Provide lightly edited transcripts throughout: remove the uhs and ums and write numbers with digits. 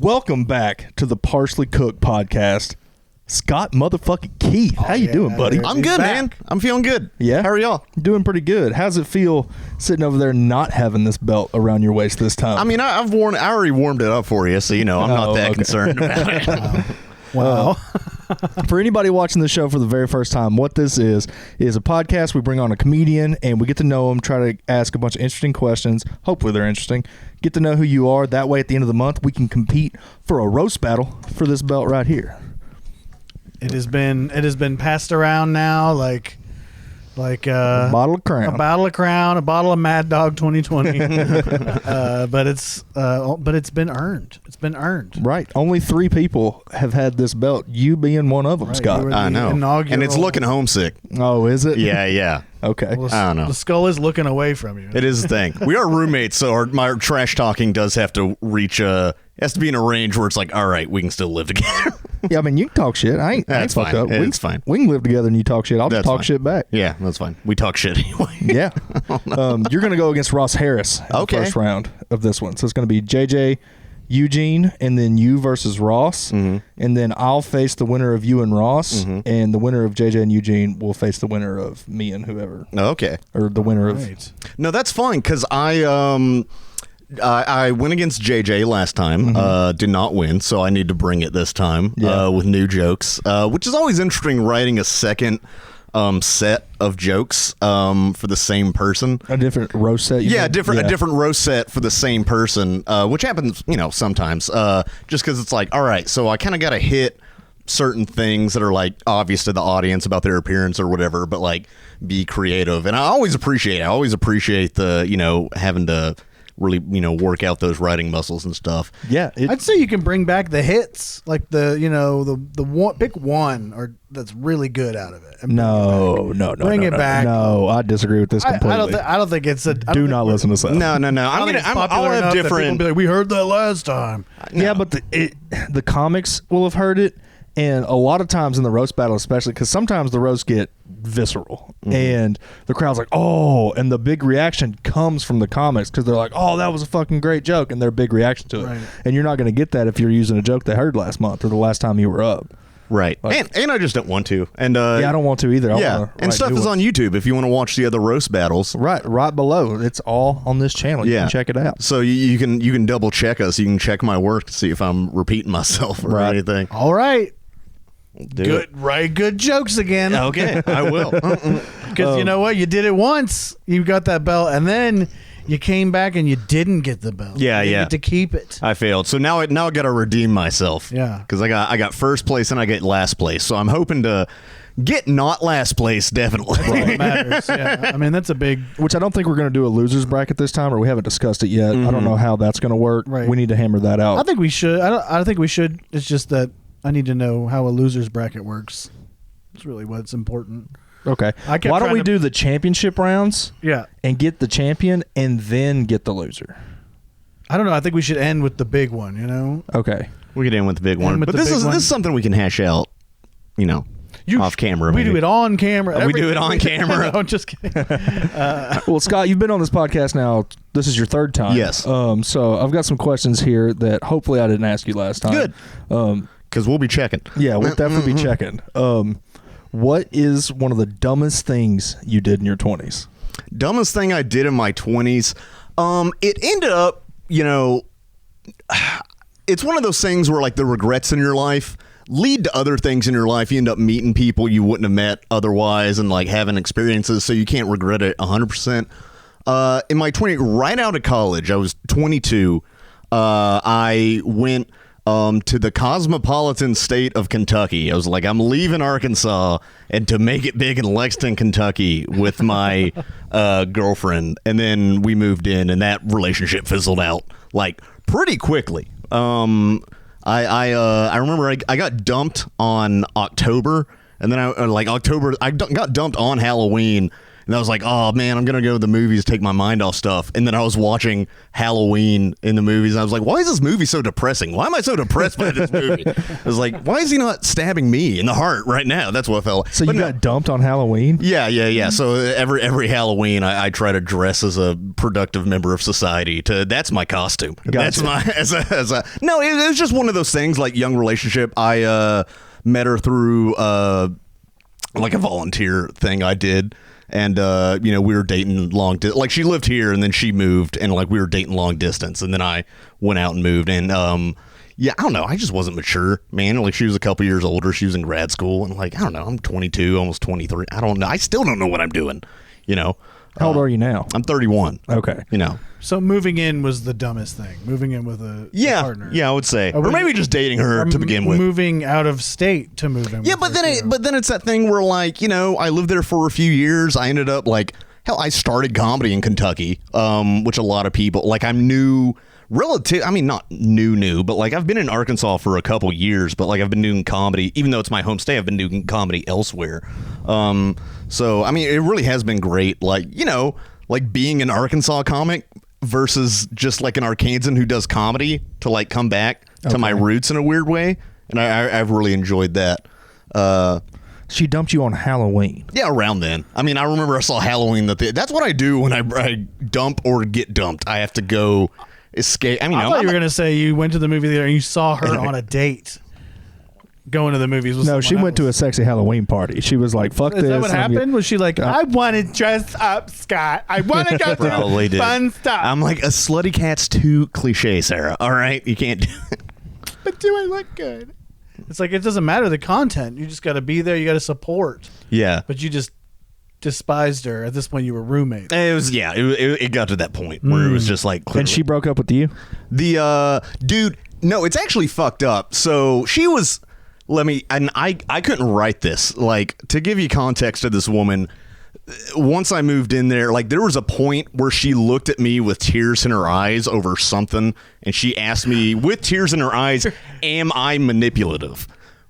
Welcome back to the Partially Cooked podcast. Scott motherfucking Keith. How you doing, buddy? I'm good, man. I'm feeling good. Yeah? How are y'all? Doing pretty good. How's it feel sitting over there not having this belt around your waist this time? I mean, I already warmed it up for you, so I'm not that concerned about it. Wow. For anybody watching the show for the very first time, what this is a podcast. We bring on a comedian and we get to know them, try to ask a bunch of interesting questions. Hopefully they're interesting. Get to know who you are. That way at the end of the month, we can compete for a roast battle for this belt right here. It has been passed around now like a bottle of Crown. A bottle of Crown, a bottle of Mad Dog 2020. But it's been earned. It's been earned. Right. Only 3 people have had this belt. You being one of them, right, Scott. I know. And it's looking homesick. Oh, is it? Yeah. Okay. Well, I don't know. The skull is looking away from you. It is the thing. We are roommates, so my trash talking does have to reach has to be in a range where it's like, all right, we can still live together. Yeah, I mean, you can talk shit. I ain't That's fucked fine. up. It's fine. We can live together and you talk shit. I'll just talk shit back. Yeah, that's fine. We talk shit anyway. Yeah. You're going to go against Ross Harris in the first round of this one. So it's going to be JJ, Eugene, and then you versus Ross. Mm-hmm. And then I'll face the winner of you and Ross. Mm-hmm. And the winner of JJ and Eugene will face the winner of me and whoever. Okay. Or the winner of... No, that's fine, because I went against JJ last time, did not win, so I need to bring it this time with new jokes, which is always interesting, writing a second set of jokes for the same person. A different roast set? A different roast set for the same person, which happens, sometimes, just because it's like, all right, so I kind of got to hit certain things that are like obvious to the audience about their appearance or whatever, but like be creative. And I always appreciate the, having to really, work out those writing muscles and stuff. Yeah. I'd say you can bring back the hits, like the one, pick one or that's really good out of it. No. Bring it back. No, I disagree with this completely. I don't think it's a... Do not listen to Seth. No. I'll have different... Be like, we heard that last time. No. Yeah, but the comics will have heard it. And a lot of times in the roast battle, especially, because sometimes the roasts get visceral and the crowd's like, oh, and the big reaction comes from the comics because they're like, oh, that was a fucking great joke, and their big reaction to it. Right. And you're not going to get that if you're using a joke they heard last month or the last time you were up. Right. Like, and I just don't want to. And I don't want to either. And stuff is on YouTube if you want to watch the other roast battles. Right below. It's all on this channel. You can check it out. So you can double check us. You can check my work to see if I'm repeating myself or anything. All right. Good jokes again. Okay, I will. Because you know what? You did it once. You got that belt, and then you came back and you didn't get the belt. Yeah, you get to keep it. I failed. So now I got to redeem myself. Yeah. Because I got first place and I get last place. So I'm hoping to get not last place, definitely. That's all that matters. Yeah. I mean, that's a big... Which I don't think we're going to do a loser's bracket this time, or we haven't discussed it yet. I don't know how that's going to work. Right. We need to hammer that out. I think we should. I think we should. It's just that I need to know how a loser's bracket works. It's really what's important. Okay. Why don't we do the championship rounds? Yeah. And get the champion and then get the loser? I don't know. I think we should end with the big one, Okay. We could end with the big one. But this is something we can hash out, off camera. We do it on camera. We do it on camera. No, just kidding. Well, Scott, you've been on this podcast now. This is your third time. Yes. So I've got some questions here that hopefully I didn't ask you last time. Good. Because we'll be checking. Yeah, we'll definitely be checking. What is one of the dumbest things you did in your 20s? Dumbest thing I did in my 20s? It ended up, it's one of those things where like the regrets in your life lead to other things in your life. You end up meeting people you wouldn't have met otherwise and like having experiences, so you can't regret it 100%. In my 20s, right out of college, I was 22. I went to the cosmopolitan state of Kentucky. I was like, I'm leaving Arkansas and to make it big in Lexington, Kentucky with my girlfriend. And then we moved in and that relationship fizzled out like pretty quickly. I remember I got dumped on October, and then I got dumped on Halloween. And I was like, oh man, I'm gonna go to the movies, take my mind off stuff. And then I was watching Halloween in the movies, and I was like, why is this movie so depressing? Why am I so depressed by this movie? I was like, why is he not stabbing me in the heart right now? That's what I felt. So you got dumped on Halloween? Yeah. So every Halloween, I try to dress as a productive member of society. That's my costume. Gotcha. That's my no. It was just one of those things, like young relationship. I met her through like a volunteer thing I did. And, we were dating like she lived here and then she moved and like we were dating long distance. And then I went out and moved. And, I don't know. I just wasn't mature, man. Like she was a couple years older. She was in grad school. And like, I don't know. I'm 22, almost 23. I don't know. I still don't know what I'm doing, How old are you now? I'm 31. Okay. So moving in was the dumbest thing. Moving in with a partner. Yeah, I would say. Or maybe just dating her to begin with. Moving out of state to move in. Yeah, with but then it's that thing where like, I lived there for a few years. I ended up like, hell, I started comedy in Kentucky, which a lot of people, like I'm new, not new, but like I've been in Arkansas for a couple years, but like I've been doing comedy, even though it's my home state, I've been doing comedy elsewhere. So, it really has been great. Like, like being an Arkansas comic versus just like an Arkansan who does comedy to like come back to my roots in a weird way. And I've really enjoyed that. She dumped you on Halloween. Yeah, around then. I remember I saw Halloween. That's what I do when I dump or get dumped. I have to go escape. I thought you were going to say you went to the movie theater and you saw her on a date. Going to the movies. No, she went to a sexy Halloween party. She was like, fuck this. Is that what happened? Was she like, I want to dress up, Scott. I want to go through fun stuff. I'm like, a slutty cat's too cliche, Sarah. All right? You can't do it. But do I look good? It's like, it doesn't matter the content. You just got to be there. You got to support. Yeah. But you just despised her. At this point, you were roommates. It got to that point where it was just like. Clearly. And she broke up with you? Dude, no, it's actually fucked up. So she was. I couldn't write this. Like, to give you context to this woman, once I moved in there, like, there was a point where she looked at me with tears in her eyes over something, and she asked me, with tears in her eyes, am I manipulative?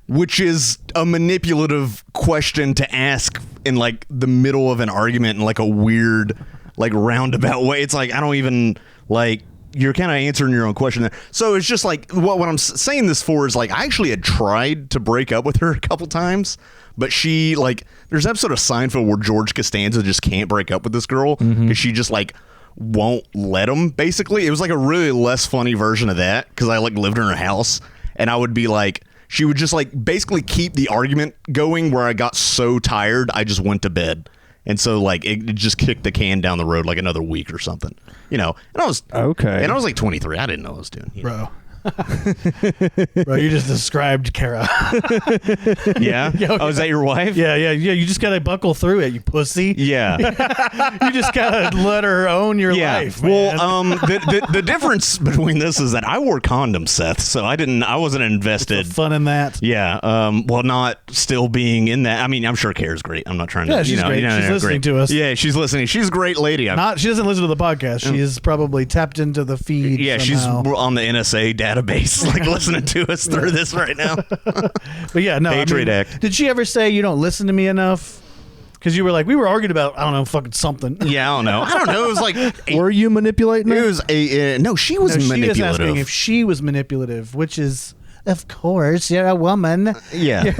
Which is a manipulative question to ask in, like, the middle of an argument in, like, a weird, like, roundabout way. It's like, I don't even, like... You're kind of answering your own question there. So it's just like, what I'm saying this for is like, I actually had tried to break up with her a couple times, but she like, there's an episode of Seinfeld where George Costanza just can't break up with this girl because she just like won't let him, basically. It was like a really less funny version of that because I like lived in her house and I would be like, she would just like basically keep the argument going where I got so tired, I just went to bed. And so, like, it just kicked the can down the road like another week or something, And I was like 23. I didn't know what I was doing, bro. Bro, you just described Kara. Yeah. Oh, is that your wife? Yeah. You just gotta buckle through it, you pussy. Yeah. You just gotta let her own your life. Man. Well, the difference between this is that I wore condoms, Seth, so I wasn't invested. Fun in that. Yeah. Well, not still being in that. I'm sure Kara's great. I'm not trying to. Yeah, she's great. She's listening to us. Yeah, she's listening. She's a great lady. She doesn't listen to the podcast. She is probably tapped into the feed. Yeah, somehow. She's on the NSA database, like listening to us through this right now. But yeah, no. Patriot Act. Did she ever say you don't listen to me enough? Because you were like, we were arguing about, I don't know, fucking something. Yeah, I don't know. It was like, were you manipulating her? It was no, she was manipulative. She was asking if she was manipulative, which is, of course, you're a woman. Yeah.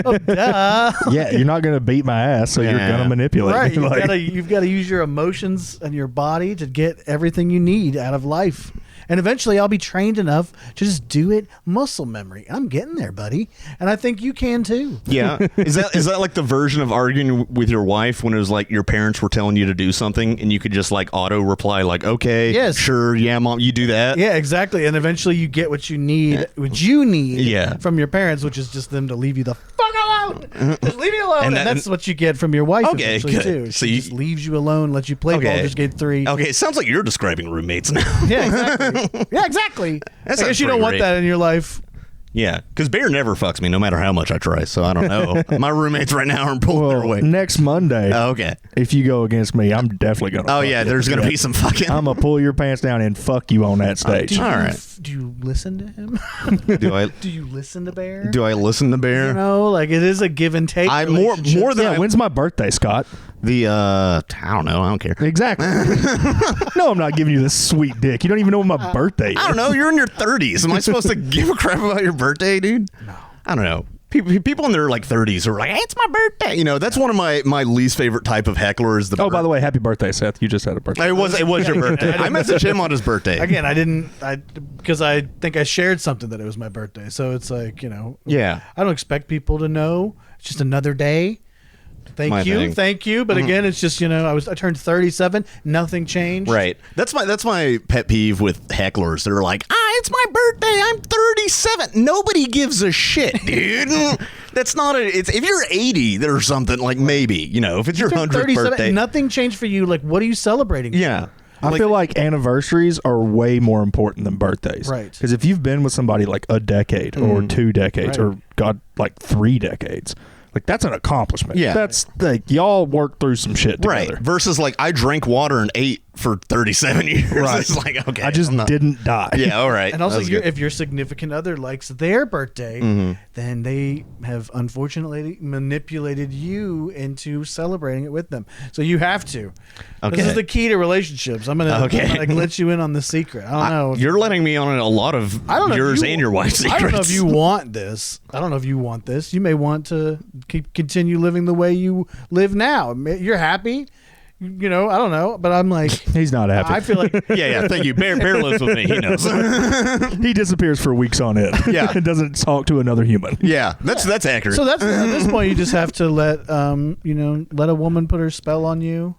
Oh, duh. Yeah, you're not going to beat my ass, so you're going to manipulate. Right. You've got to use your emotions and your body to get everything you need out of life. And eventually I'll be trained enough to just do it muscle memory. I'm getting there, buddy. And I think you can too. Yeah. Is that like the version of arguing with your wife when it was like your parents were telling you to do something and you could just like auto reply like, okay, yes, sure, yeah, mom, you do that? Yeah, exactly. And eventually you get what you need, from your parents, which is just them to leave you the fuck alone. Just leave me alone. And that's what you get from your wife eventually too. So she just leaves you alone, lets you play Baldur's Gate 3. Okay, it sounds like you're describing roommates now. Yeah, exactly. Yeah, exactly. I guess you don't want that in your life. Yeah, because Bair never fucks me no matter how much I try, so I don't know. My roommates right now aren't pulling their weight. Next Monday, if you go against me, I'm definitely going to there's going to be some fucking... I'm going to pull your pants down and fuck you on that stage. All right. Do you listen to him? Do you listen to Bair? Do I listen to Bair? Like, it is a give and take. When's my birthday, Scott? I don't know. I don't care. Exactly. No, I'm not giving you this sweet dick. You don't even know what my birthday is. I don't know. You're in your 30s. Am I supposed to give a crap about your birthday, dude? No. I don't know. People in their like 30s are like, hey, it's my birthday. You know, that's one of my least favorite type of hecklers. By the way, happy birthday, Seth. You just had a birthday. It was your birthday. I messaged him on his birthday. Again, because I think I shared something that it was my birthday. So it's like, you know, yeah. I don't expect people to know. It's just another day. Thank you. But again, it's just, you know, I turned 37. Nothing changed. Right. That's my pet peeve with hecklers. They're like, it's my birthday. I'm 37. Nobody gives a shit, dude. That's not if you're 80 or something, like maybe, you know, if it's your 100th birthday. Nothing changed for you. Like, what are you celebrating? Yeah. I feel like anniversaries are way more important than birthdays. Right. Because if you've been with somebody like a decade or 2 decades or God, like 3 decades, like that's an accomplishment. Yeah. That's like y'all worked through some shit together. Right. Versus like I drank water and ate for 37 years. Right. It's like, okay. I just didn't die. Yeah, all right. And also, if your significant other likes their birthday, then they have unfortunately manipulated you into celebrating it with them. So you have to. Okay. This is the key to relationships. I'm gonna like let you in on the secret. I don't know. You're letting me on a lot of yours and your wife's secrets. I don't know if you want this. You may want to continue living the way you live now. You're happy. You know, I don't know, but I'm like, he's not happy. I feel like, yeah. Thank you. Bear lives with me. He knows. He disappears for weeks on end. Yeah, and doesn't talk to another human. Yeah, that's accurate. So that's at this point, you just have to let a woman put her spell on you,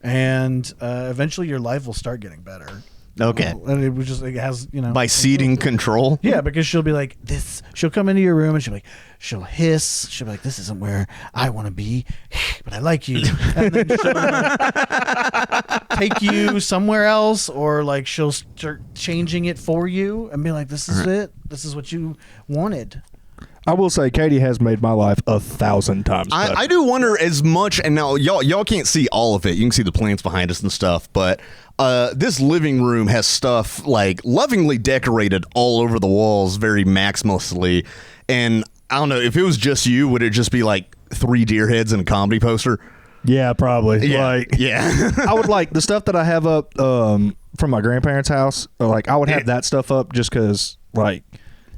and eventually your life will start getting better. Okay. And it has, you know, by ceding control. Yeah, because she'll be like this. She'll come into your room and she'll hiss. She'll be like, "This isn't where I want to be, but I like you." And then she'll take you somewhere else, or like she'll start changing it for you and be like, "This is it. This is what you wanted." I will say, Katie has made my life 1,000 times better. I do wonder as much, and now y'all can't see all of it. You can see the plants behind us and stuff, but this living room has stuff like lovingly decorated all over the walls, very maximalistly. And I don't know, if it was just you, would it just be like 3 deer heads and a comedy poster? Yeah, probably. Yeah. I would like the stuff that I have up from my grandparents' house. Like I would have that stuff up just because, like,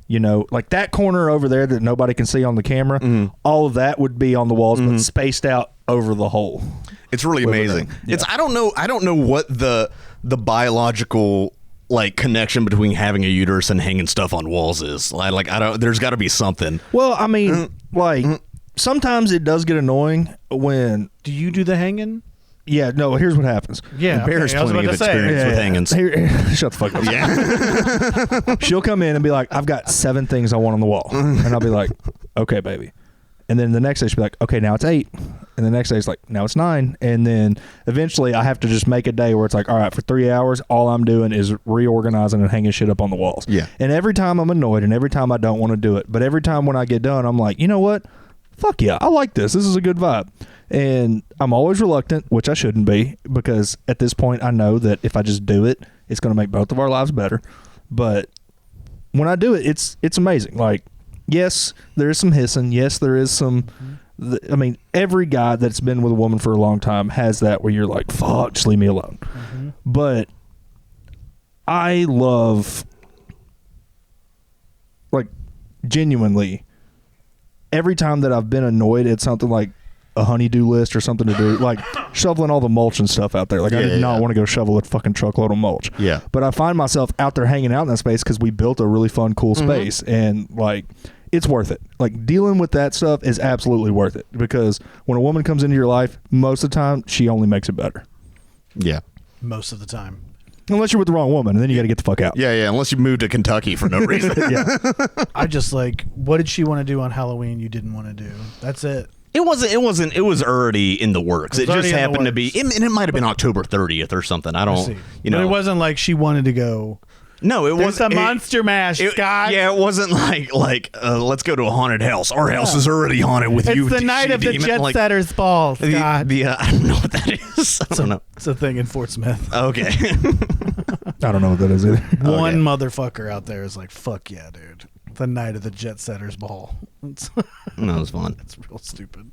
you know, like that corner over there that nobody can see on the camera, all of that would be on the walls, but spaced out over the whole. It's really amazing. Yeah. I don't know what the biological like connection between having a uterus and hanging stuff on walls is. There's got to be something. Well, I mean, sometimes it does get annoying when. Do you do the hanging? Yeah, no, here's what happens. Yeah, Bear has plenty of experience with hangings. Shut the fuck up. Yeah. She'll come in and be like, I've got 7 things I want on the wall. And I'll be like, okay, baby. And then the next day she'll be like, okay, now it's 8. And the next day it's like, now it's 9. And then eventually I have to just make a day where it's like, all right, for 3 hours, all I'm doing is reorganizing and hanging shit up on the walls. Yeah. And every time I'm annoyed and every time I don't want to do it, but every time when I get done, I'm like, you know what? Fuck yeah, I like this. This is a good vibe. And I'm always reluctant, which I shouldn't be, because at this point I know that if I just do it, it's going to make both of our lives better. But when I do it, it's amazing. Like, yes, there is some hissing. Yes, there is some. I mean, every guy that's been with a woman for a long time has that where you're like, fuck, just leave me alone. But I love, like, genuinely, every time that I've been annoyed at something like a honey-do list or something to do, like shoveling all the mulch and stuff out there. Like, I did not want to go shovel a fucking truckload of mulch. Yeah. But I find myself out there hanging out in that space because we built a really fun, cool space. And, like, it's worth it. Like, dealing with that stuff is absolutely worth it, because when a woman comes into your life, most of the time, she only makes it better. Yeah. Most of the time. Unless you're with the wrong woman, and then you got to get the fuck out. Yeah, unless you moved to Kentucky for no reason. Yeah. I just like, what did she want to do on Halloween you didn't want to do? That's it. It was already in the works. It just happened to be, and it might have been October 30th or something. I don't, you know. But it wasn't like she wanted to go. No, it wasn't a monster mash, Scott. Yeah, it wasn't like let's go to a haunted house. Our house is already haunted with you. It's the night of the Jet Setters Ball, Scott. I don't know what that is. I don't know. It's a thing in Fort Smith. Okay. I don't know what that is either. One motherfucker out there is like, fuck yeah, dude. The night of the Jet Setters Ball. No, it was fun. It's real stupid.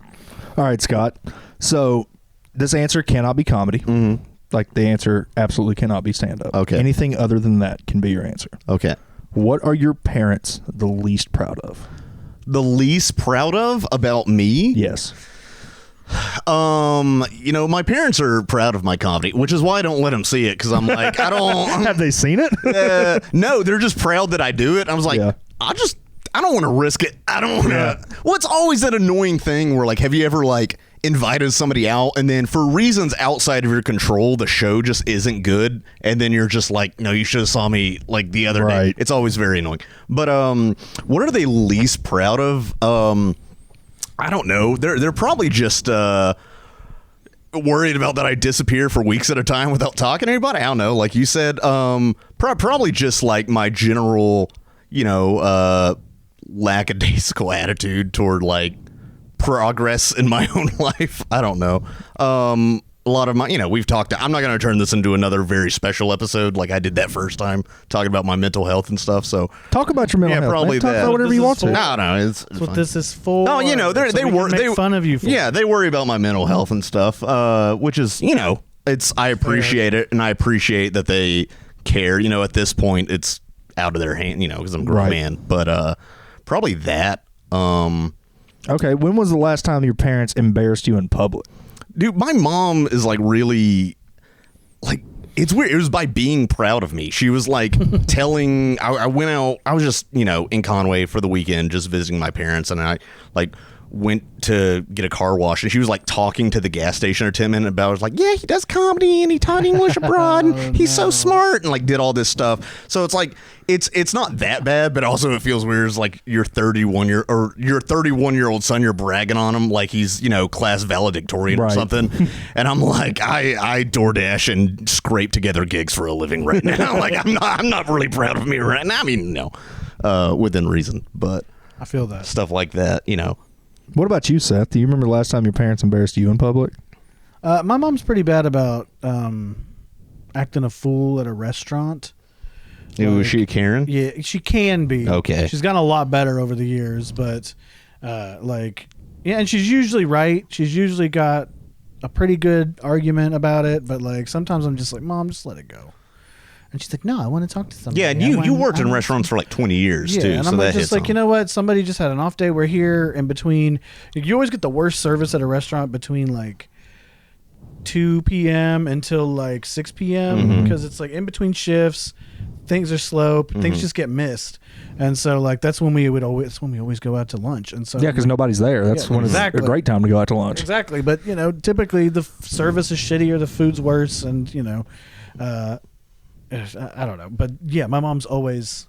All right, Scott. So this answer cannot be comedy. Like the answer absolutely cannot be stand-up. Okay. Anything other than that can be your answer. Okay. What are your parents the least proud of? The least proud of about me? Yes. You know, my parents are proud of my comedy, which is why I don't let them see it, because I'm like, I don't. Have they seen it? No, they're just proud that I do it. I was like, Yeah. I don't want to risk it. I don't want to. Yeah. Well, it's always that annoying thing where, like, have you ever, like, invited somebody out and then for reasons outside of your control, the show just isn't good. And then you're just like, no, you should have saw me like the other day. It's always very annoying. But what are they least proud of? I don't know. They're probably just worried about that I disappear for weeks at a time without talking to anybody. I don't know. Like you said, probably just like my general, you know, lackadaisical attitude toward like progress in my own life. I don't know. A lot of my, you know, we've talked. I'm not going to turn this into another very special episode like I did that first time, talking about my mental health and stuff. So talk about your mental health. Probably Talk that. about whatever you want to. No, it's That's what fine. this is for. Oh, you know, they make fun of you for. Yeah, they worry about my mental health and stuff, which is, you know, I appreciate it, and I appreciate that they care. You know, at this point, it's out of their hand, you know, because I'm a grown man. But probably that. Okay, when was the last time your parents embarrassed you in public? Dude, my mom is like really, like, it's weird. It was by being proud of me. She was like telling, I went out, I was just, you know, in Conway for the weekend, just visiting my parents, and I like went to get a car wash, and she was like talking to the gas station attendant about, I was like, yeah, he does comedy and he taught English abroad and he's so smart, and like did all this stuff. So it's like, it's not that bad, but also it feels weird. It's like your 31-year-old son, you're bragging on him like he's, you know, class valedictorian or something. And I'm like, I DoorDash and scrape together gigs for a living right now. Like I'm not really proud of me right now. I mean, no, within reason, but I feel that stuff like that, you know. What about you, Seth? Do you remember the last time your parents embarrassed you in public? My mom's pretty bad about acting a fool at a restaurant. Was she a Karen? Yeah, she can be. Okay. She's gotten a lot better over the years, but like, yeah, and she's usually right. She's usually got a pretty good argument about it, but like sometimes I'm just like, Mom, just let it go. And she's like, no, I want to talk to somebody. Yeah, and you worked in restaurants for like 20 years too. And so I'm that just like, you know what? Somebody just had an off day. We're here in between. You always get the worst service at a restaurant between like 2 p.m. until like 6 p.m. because it's like in between shifts. Things are slow. Things just get missed, and so like that's when we always go out to lunch. And so because nobody's there. That's when it's a great time to go out to lunch. Exactly, but you know, typically the service is shitty or the food's worse, and you know, I don't know, but yeah, my mom's always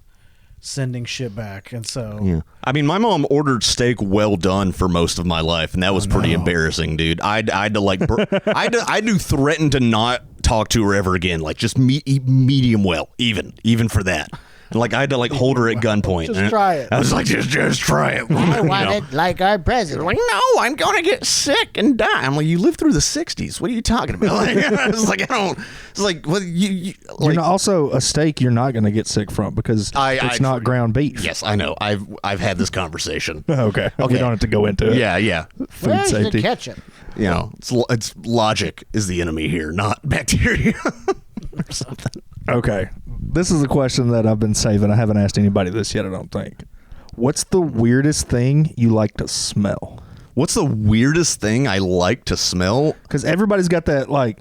sending shit back, and so yeah. I mean, my mom ordered steak well done for most of my life, and that was pretty embarrassing, dude. I had to like, I had to threaten to not talk to her ever again, like just eat medium well, even for that. And like I had to like hold her at gunpoint. Just try it. I was like, just try it. I want it like our president. Like, no, I'm gonna get sick and die. I'm like, you lived through the '60s. What are you talking about? Like, I was like, I don't. It's like, well, you like, you're not, also a steak you're not going to get sick from because it's not ground beef. Yes, I know. I've had this conversation. Okay. We don't have to go into it. Yeah. Food Where's safety. the ketchup? You know, it's logic is the enemy here, not bacteria or something. Okay. This is a question that I've been saving. I haven't asked anybody this yet, I don't think. What's the weirdest thing you like to smell? What's the weirdest thing I like to smell? Because everybody's got that, like,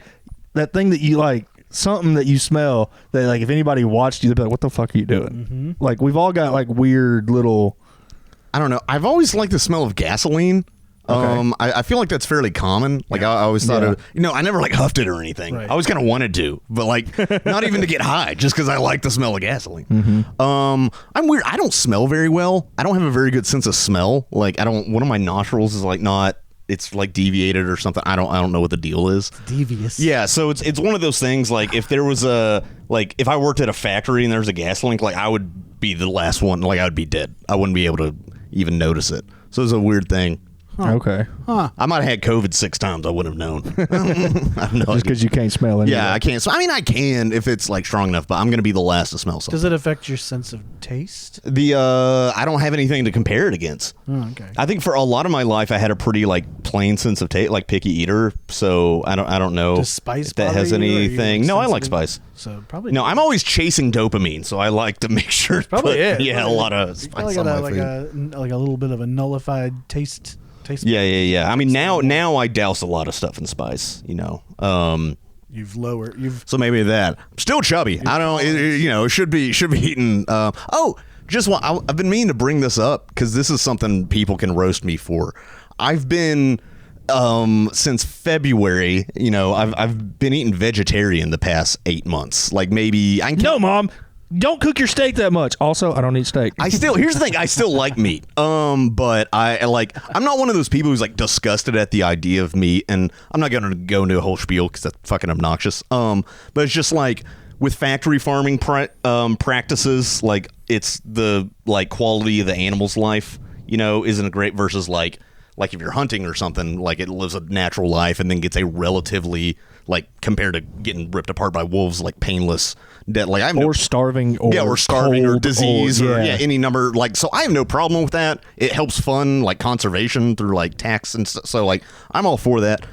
that thing that you like, something that you smell that, like, if anybody watched you, they'd be like, what the fuck are you doing? Like, we've all got, like, weird little... I don't know. I've always liked the smell of gasoline. Okay. I feel like that's fairly common. Like I always thought of, you know, I never like huffed it or anything. Right. I always kind of wanted to, but like not even to get high, just because I like the smell of gasoline. I'm weird. I don't smell very well. I don't have a very good sense of smell. Like one of my nostrils is like not. It's like deviated or something. I don't know what the deal is. devious. Yeah, so it's one of those things. Like if there was if I worked at a factory and there was a gas leak, like I would be the last one. Like I would be dead. I wouldn't be able to even notice it. So it's a weird thing. Okay. I might have had COVID 6 times. I wouldn't have known. I have no Just idea. because you can't smell it. Yeah, I can't. So, I mean, I can if it's like strong enough, but I'm going to be the last to smell something. Does it affect your sense of taste? I don't have anything to compare it against. Oh, okay. I think for a lot of my life, I had a pretty like plain sense of taste, like picky eater. So I don't know Does spice if that has bother you, or are you anything. No, I like sensitive? spice. So probably No, I'm always chasing dopamine, so I like to make sure. probably put, it. Yeah, Probably a lot of You spice probably on got my food. like a little bit of a nullified taste. Yeah. I mean, now I douse a lot of stuff in spice. You've So maybe that. I'm still chubby. I don't. It should be eaten. I've been meaning to bring this up because this is something people can roast me for. I've been since February. I've been eating vegetarian the past 8 months. Like maybe I can. No, Mom. Don't cook your steak that much. Also, I don't eat steak. Here's the thing, I still like meat. But I'm not one of those people who's like disgusted at the idea of meat, and I'm not gonna go into a whole spiel because that's fucking obnoxious. But it's just like with factory farming practices, like it's the like quality of the animal's life, isn't a great versus like if you're hunting or something, like it lives a natural life and then gets a relatively like compared to getting ripped apart by wolves, like painless death. Like or starving, or or disease, or yeah. any number. Like, so I have no problem with that. It helps fund like conservation through like tax and stuff. So like I'm all for that.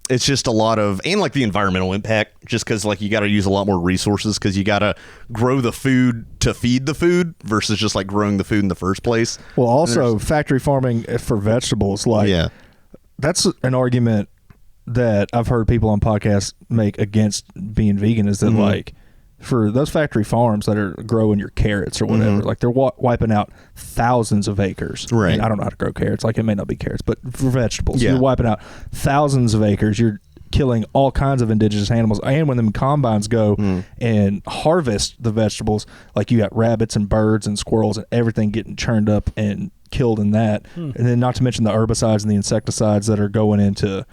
It's just a lot of, and like the environmental impact, just because like you got to use a lot more resources because you got to grow the food to feed the food versus just like growing the food in the first place. Well, also factory farming for vegetables, like that's an argument that I've heard people on podcasts make against being vegan is that like for those factory farms that are growing your carrots or whatever, like they're wiping out thousands of acres. Right. And I don't know how to grow carrots. Like it may not be carrots, but for vegetables, you're wiping out thousands of acres. You're killing all kinds of indigenous animals. And when them combines go and harvest the vegetables, like you got rabbits and birds and squirrels and everything getting churned up and killed in that. And then not to mention the herbicides and the insecticides that are going into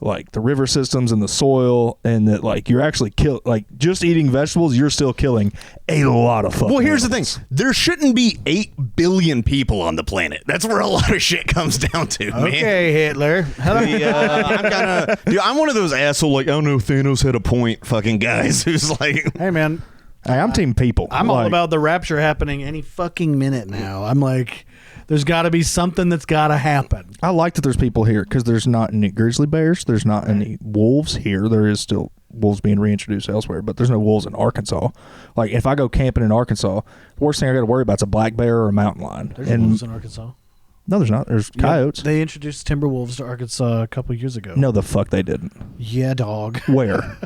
like the river systems and the soil, and that like you're actually like just eating vegetables, you're still killing a lot of fucking Well, here's animals. the thing. There shouldn't be 8 billion people on the planet. That's where a lot of shit comes down to, man. Okay, Hitler. I'm one of those asshole, like, I don't know, Thanos had a point fucking guys who's like, Hey, man. Hey, I'm team people. I'm all Like, about the rapture happening any fucking minute now. I'm like, there's got to be something that's got to happen. I like that there's people here because there's not any grizzly bears. There's not any wolves here. There is still wolves being reintroduced elsewhere, but there's no wolves in Arkansas. Like if I go camping in Arkansas, the worst thing I got to worry about is a black bear or a mountain lion. There's wolves in Arkansas. No, there's not. There's coyotes. They introduced timber wolves to Arkansas a couple years ago. No, the fuck they didn't. Yeah, dog. Where?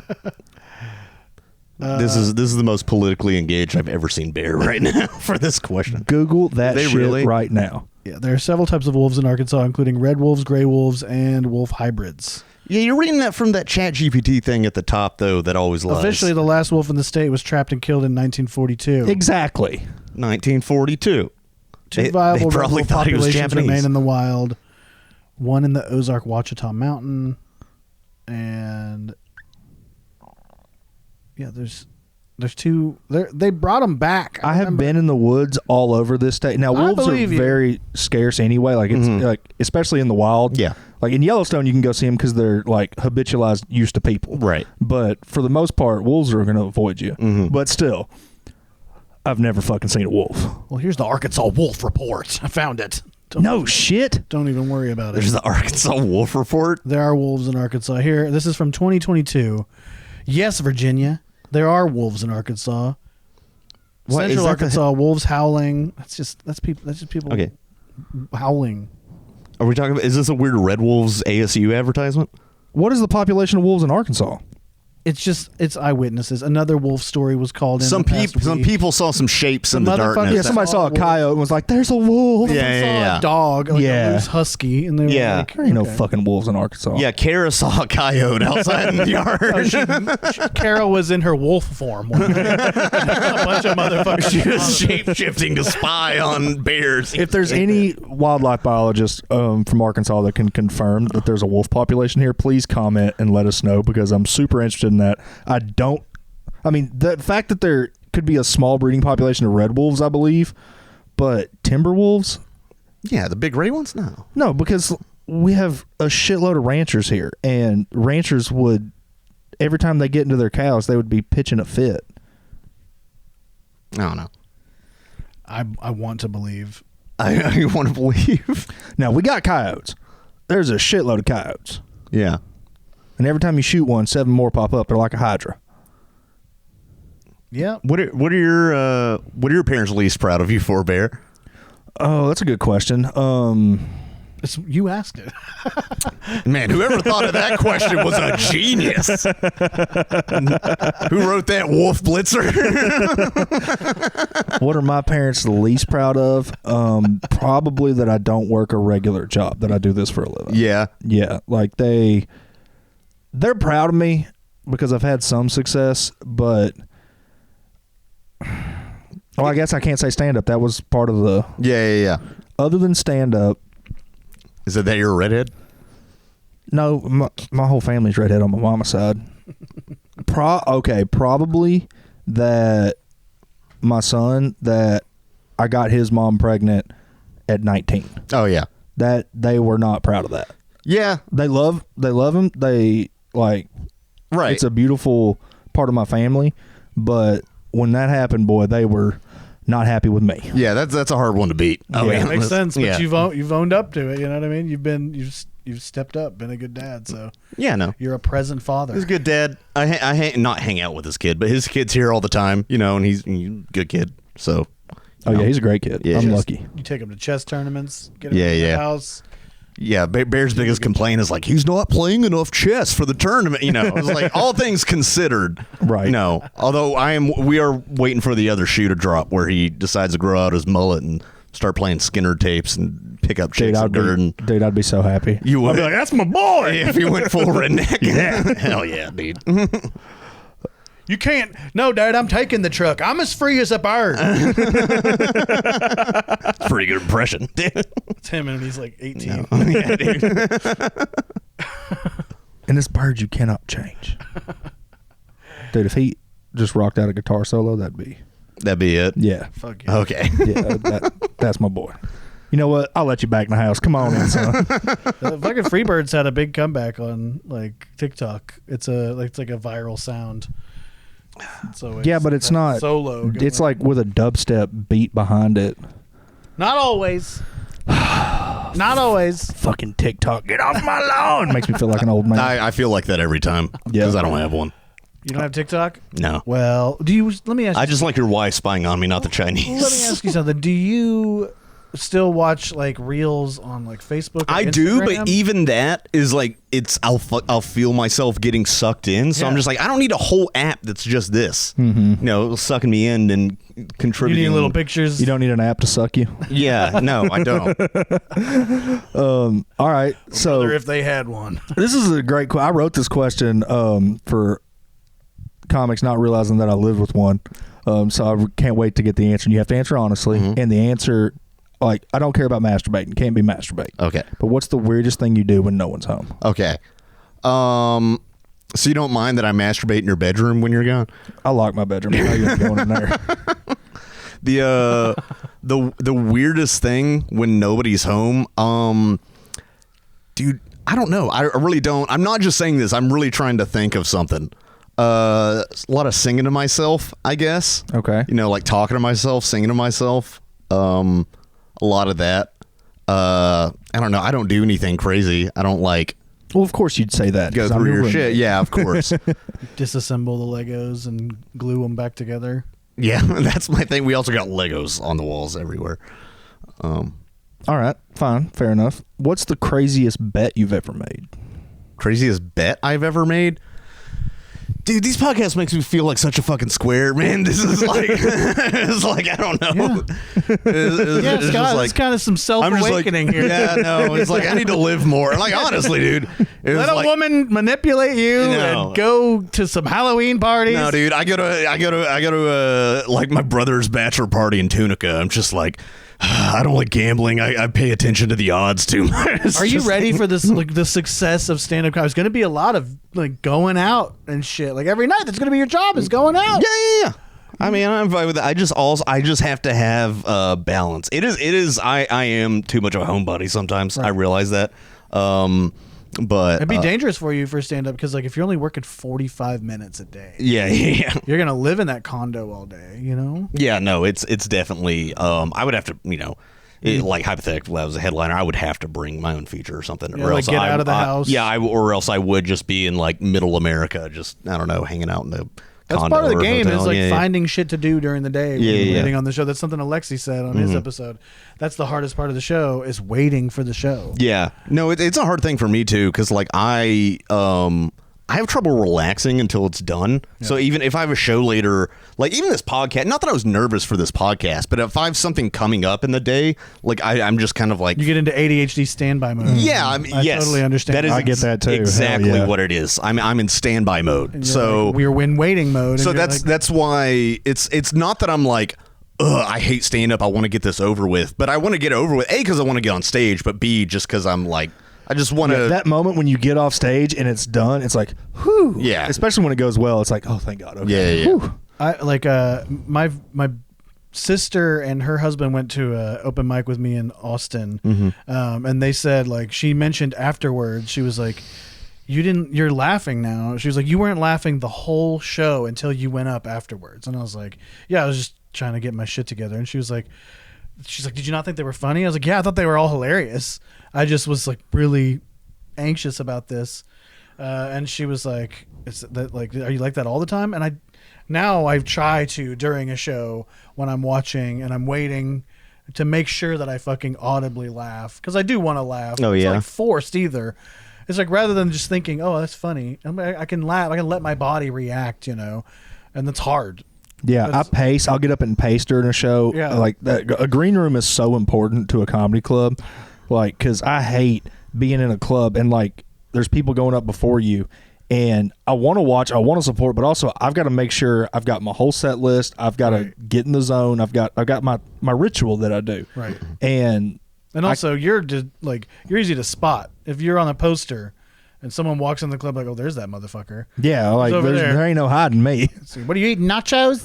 this is the most politically engaged I've ever seen Bear right now for this question. Google that They shit really? right now. Yeah, there are several types of wolves in Arkansas, including red wolves, gray wolves, and wolf hybrids. Yeah, you're reading that from that Chat GPT thing at the top, though, that always lies. Officially, the last wolf in the state was trapped and killed in 1942. Exactly. 1942. Two viable they probably red wolf thought he was populations Japanese. remain in the wild. One in the Ozark Ouachita Mountain, and yeah, there's two. They brought them back. I have been in the woods all over this state. Now, wolves are believe you. very scarce anyway. Like it's like, especially in the wild. Yeah. Like in Yellowstone, you can go see them because they're like habitualized, used to people. Right. But for the most part, wolves are going to avoid you. But still, I've never fucking seen a wolf. Well, here's the Arkansas Wolf Report. I found it. No shit. Don't even worry about it. There's the Arkansas Wolf Report. There are wolves in Arkansas. Here, this is from 2022. Yes, Virginia, there are wolves in Arkansas. What, is Central that Arkansas, wolves howling. That's just people Okay. howling. Are we talking about, is this a weird Red Wolves ASU advertisement? What is the population of wolves in Arkansas? It's eyewitnesses. Another wolf story was called in. Some people saw some shapes in the motherfucker- darkness. Yeah, somebody saw a wolf. coyote and was like, "There's a wolf." Yeah. A dog, like Yeah. a loose husky, and they were Yeah. like, There ain't no okay. fucking wolves in Arkansas. Yeah, Kara saw a coyote outside in the yard. Carol was in her wolf form. One day. A bunch of motherfuckers. She was shape-shifting to spy on bears. If there's any wildlife biologist from Arkansas that can confirm that there's a wolf population here, please comment and let us know because I'm super interested in that. I mean, the fact that there could be a small breeding population of red wolves, I believe, but timber wolves, Yeah, the big gray ones? No, because we have a shitload of ranchers here, and ranchers would, every time they get into their cows, they would be pitching a fit. I don't know. I want to believe. I want to believe. Now, we got coyotes. There's a shitload of coyotes. Yeah. And every time you shoot one, 7 more pop up. They're like a hydra. Yeah. What are your parents least proud of you for, Bear? Oh, that's a good question. You asked it. Man, whoever thought of that question was a genius. Who wrote that, Wolf Blitzer? What are my parents the least proud of? Probably that I don't work a regular job, that I do this for a living. Yeah. Yeah, like they're proud of me because I've had some success, but I guess I can't say stand up. That was part of the Yeah. other than stand up. Is it that you're a redhead? No, my whole family's redhead on my mama's side. Probably that my son, that I got his mom pregnant at 19. Oh yeah. That they were not proud of that. Yeah. They love him. They like, Right. it's a beautiful part of my family, but when that happened, boy, they were not happy with me. Yeah, that's a hard one to beat. Yeah. It makes sense, but yeah. you've owned up to it. You know what I mean? You've stepped up, been a good dad. So Yeah, no. you're a present father. He's a good dad. I not hang out with his kid, but his kid's here all the time, and he's a good kid. So. Oh yeah, he's a great kid. Yeah. I'm lucky. You take him to chess tournaments. Get him Yeah, in the yeah. house. Yeah, Bear's biggest complaint is like he's not playing enough chess for the tournament. It's like all things considered, Right. Although we are waiting for the other shoe to drop where he decides to grow out his mullet and start playing Skinner tapes and pick up chicks and dirt. Dude, I'd be so happy. You would I'd be like, that's my boy. if he went full redneck. Yeah, hell yeah, dude. You can't. No, Dad, I'm taking the truck. I'm as free as a bird. Pretty good impression. It's him, and he's like 18. Yeah, dude. And this bird you cannot change. Dude, if he just rocked out a guitar solo, that'd be it. yeah. Fuck yeah. Okay. Yeah, that's my boy. You know what? I'll let you back in the house. Come on in, son. The fucking Freebirds had a big comeback on like TikTok. It's like a viral sound. So Yeah, but it's not solo. It's like with a dubstep beat behind it. not always. Not always. Fucking TikTok, get off my lawn. Makes me feel like an old man. I feel like that every time because I don't have one. You don't have TikTok? No. Well, do you? Let me ask. I just like your wife spying on me, not the Chinese. Let me ask you something. Do you still watch like reels on like Facebook? Or I do, Instagram? but even that is like I'll feel myself getting sucked in. So I'm Yeah. just like I don't need a whole app that's just this. Sucking me in and You contributing. need little pictures. You don't need an app to suck you. Yeah, no, I don't. All right, so Wonder if they had one. this is a great question. I wrote this question for comics, not realizing that I lived with one. So I can't wait to get the answer. And you have to answer honestly. And the answer, like, I don't care about masturbating. Can't be masturbating. Okay. But what's the weirdest thing you do when no one's home? Okay. So you don't mind that I masturbate in your bedroom when you're gone? I lock my bedroom. I know you ain't going in there. The weirdest thing when nobody's home, dude, I don't know. I really don't. I'm not just saying this. I'm really trying to think of something. A lot of singing to myself, I guess. Okay. Like talking to myself, singing to myself. A lot of that. I don't know. I don't do anything crazy. I don't Well, of course you'd say that. go 'cause I'm through your roommate. shit. Yeah, of course. Disassemble the Legos and glue them back together. Yeah, that's my thing. We also got Legos on the walls everywhere. All right, fine, fair enough. What's the craziest bet you've ever made? Craziest bet I've ever made? Dude, these podcasts makes me feel like such a fucking square, man. This is like, it's like I don't know. It's kind of some self-awakening here. Yeah, no, it's like I need to live more. Like honestly, dude, Let a woman manipulate you and go to some Halloween parties. No, dude, I go to like my brother's bachelor party in Tunica. I'm just like, I don't like gambling. I pay attention to the odds too much. Are you ready for this? Like the success of stand-up comedy? There's going to be a lot of like going out and shit. Like every night, that's going to be your job is going out. Yeah. I mean, I'm fine with that. I just have to have balance. It is. I am too much of a homebody sometimes. I realize that. But it'd be dangerous for you for stand up because like if you're only working 45 minutes a day, yeah, you're gonna live in that condo all day. You know? Yeah, no, it's definitely. I would have to, like hypothetically, if I was a headliner, I would have to bring my own feature or something, or like else get out of the house. Yeah, or else I would just be in like middle America, just I don't know, hanging out in the. That's condo part of the or game hotel. is like finding shit to do during the day when you're waiting on the show. That's something Alexi said on his episode. That's the hardest part of the show is waiting for the show. Yeah, no, it's a hard thing for me too because like I have trouble relaxing until it's done. Yeah. So even if I have a show later, like even this podcast, not that I was nervous for this podcast, but if I have something coming up in the day, like I'm just kind of like... You get into ADHD standby mode. Yeah, I mean, yes. Totally understand. That is I get that too. Exactly what it is. I'm in standby mode. So like, we're in waiting mode. So that's why it's not that I'm like, ugh, I hate stand up. I want to get this over with, but I want to get it over with. A, because I want to get on stage, but B, just because I'm like, I just want to... that moment when you get off stage and it's done, it's like, whew. Yeah. Especially when it goes well, it's like, oh, thank God. Okay. Yeah. Whew. I like my sister and her husband went to an open mic with me in Austin, and they said like she mentioned afterwards, she was like, you're laughing now. She was like, you weren't laughing the whole show until you went up afterwards, and I was like, yeah, I was just trying to get my shit together, and she's like, did you not think they were funny? I was like, yeah, I thought they were all hilarious. I just was like really anxious about this. And she was like, is that like, are you like that all the time? And I try to during a show when I'm watching and I'm waiting to make sure that I fucking audibly laugh. Cause I do want to laugh. Oh, it's yeah. not like forced either. It's like, rather than just thinking, oh, that's funny. I can laugh. I can let my body react, and that's hard. Yeah, I pace. I'll get up and pace during a show. Yeah. Like that. A green room is so important to a comedy club. Like, because I hate being in a club and like there's people going up before you, and I want to watch, I want to support, but also I've got to make sure I've got my whole set list. I've got to get in the zone. I've got my ritual that I do. Right. And also you're just like, you're easy to spot if you're on a poster. And someone walks in the club like, oh, there's that motherfucker. Yeah, like there ain't no hiding me. What are you eating, nachos?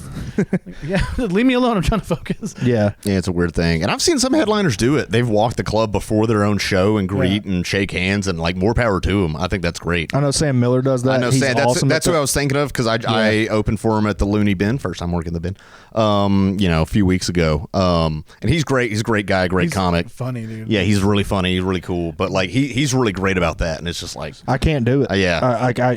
Yeah, leave me alone. I'm trying to focus. Yeah, it's a weird thing. And I've seen some headliners do it. They've walked the club before their own show and greet and shake hands, and like more power to them. I think that's great. I know Sam Miller does that. I know He's Sam. awesome That's who I was thinking of because I opened for him at the Looney Bin. First time working the bin, a few weeks ago. And he's great. He's a great guy, great comic. Funny, dude. Yeah, he's really funny. He's really cool. But like he's really great about that. And it's just like, I can't do it. Yeah.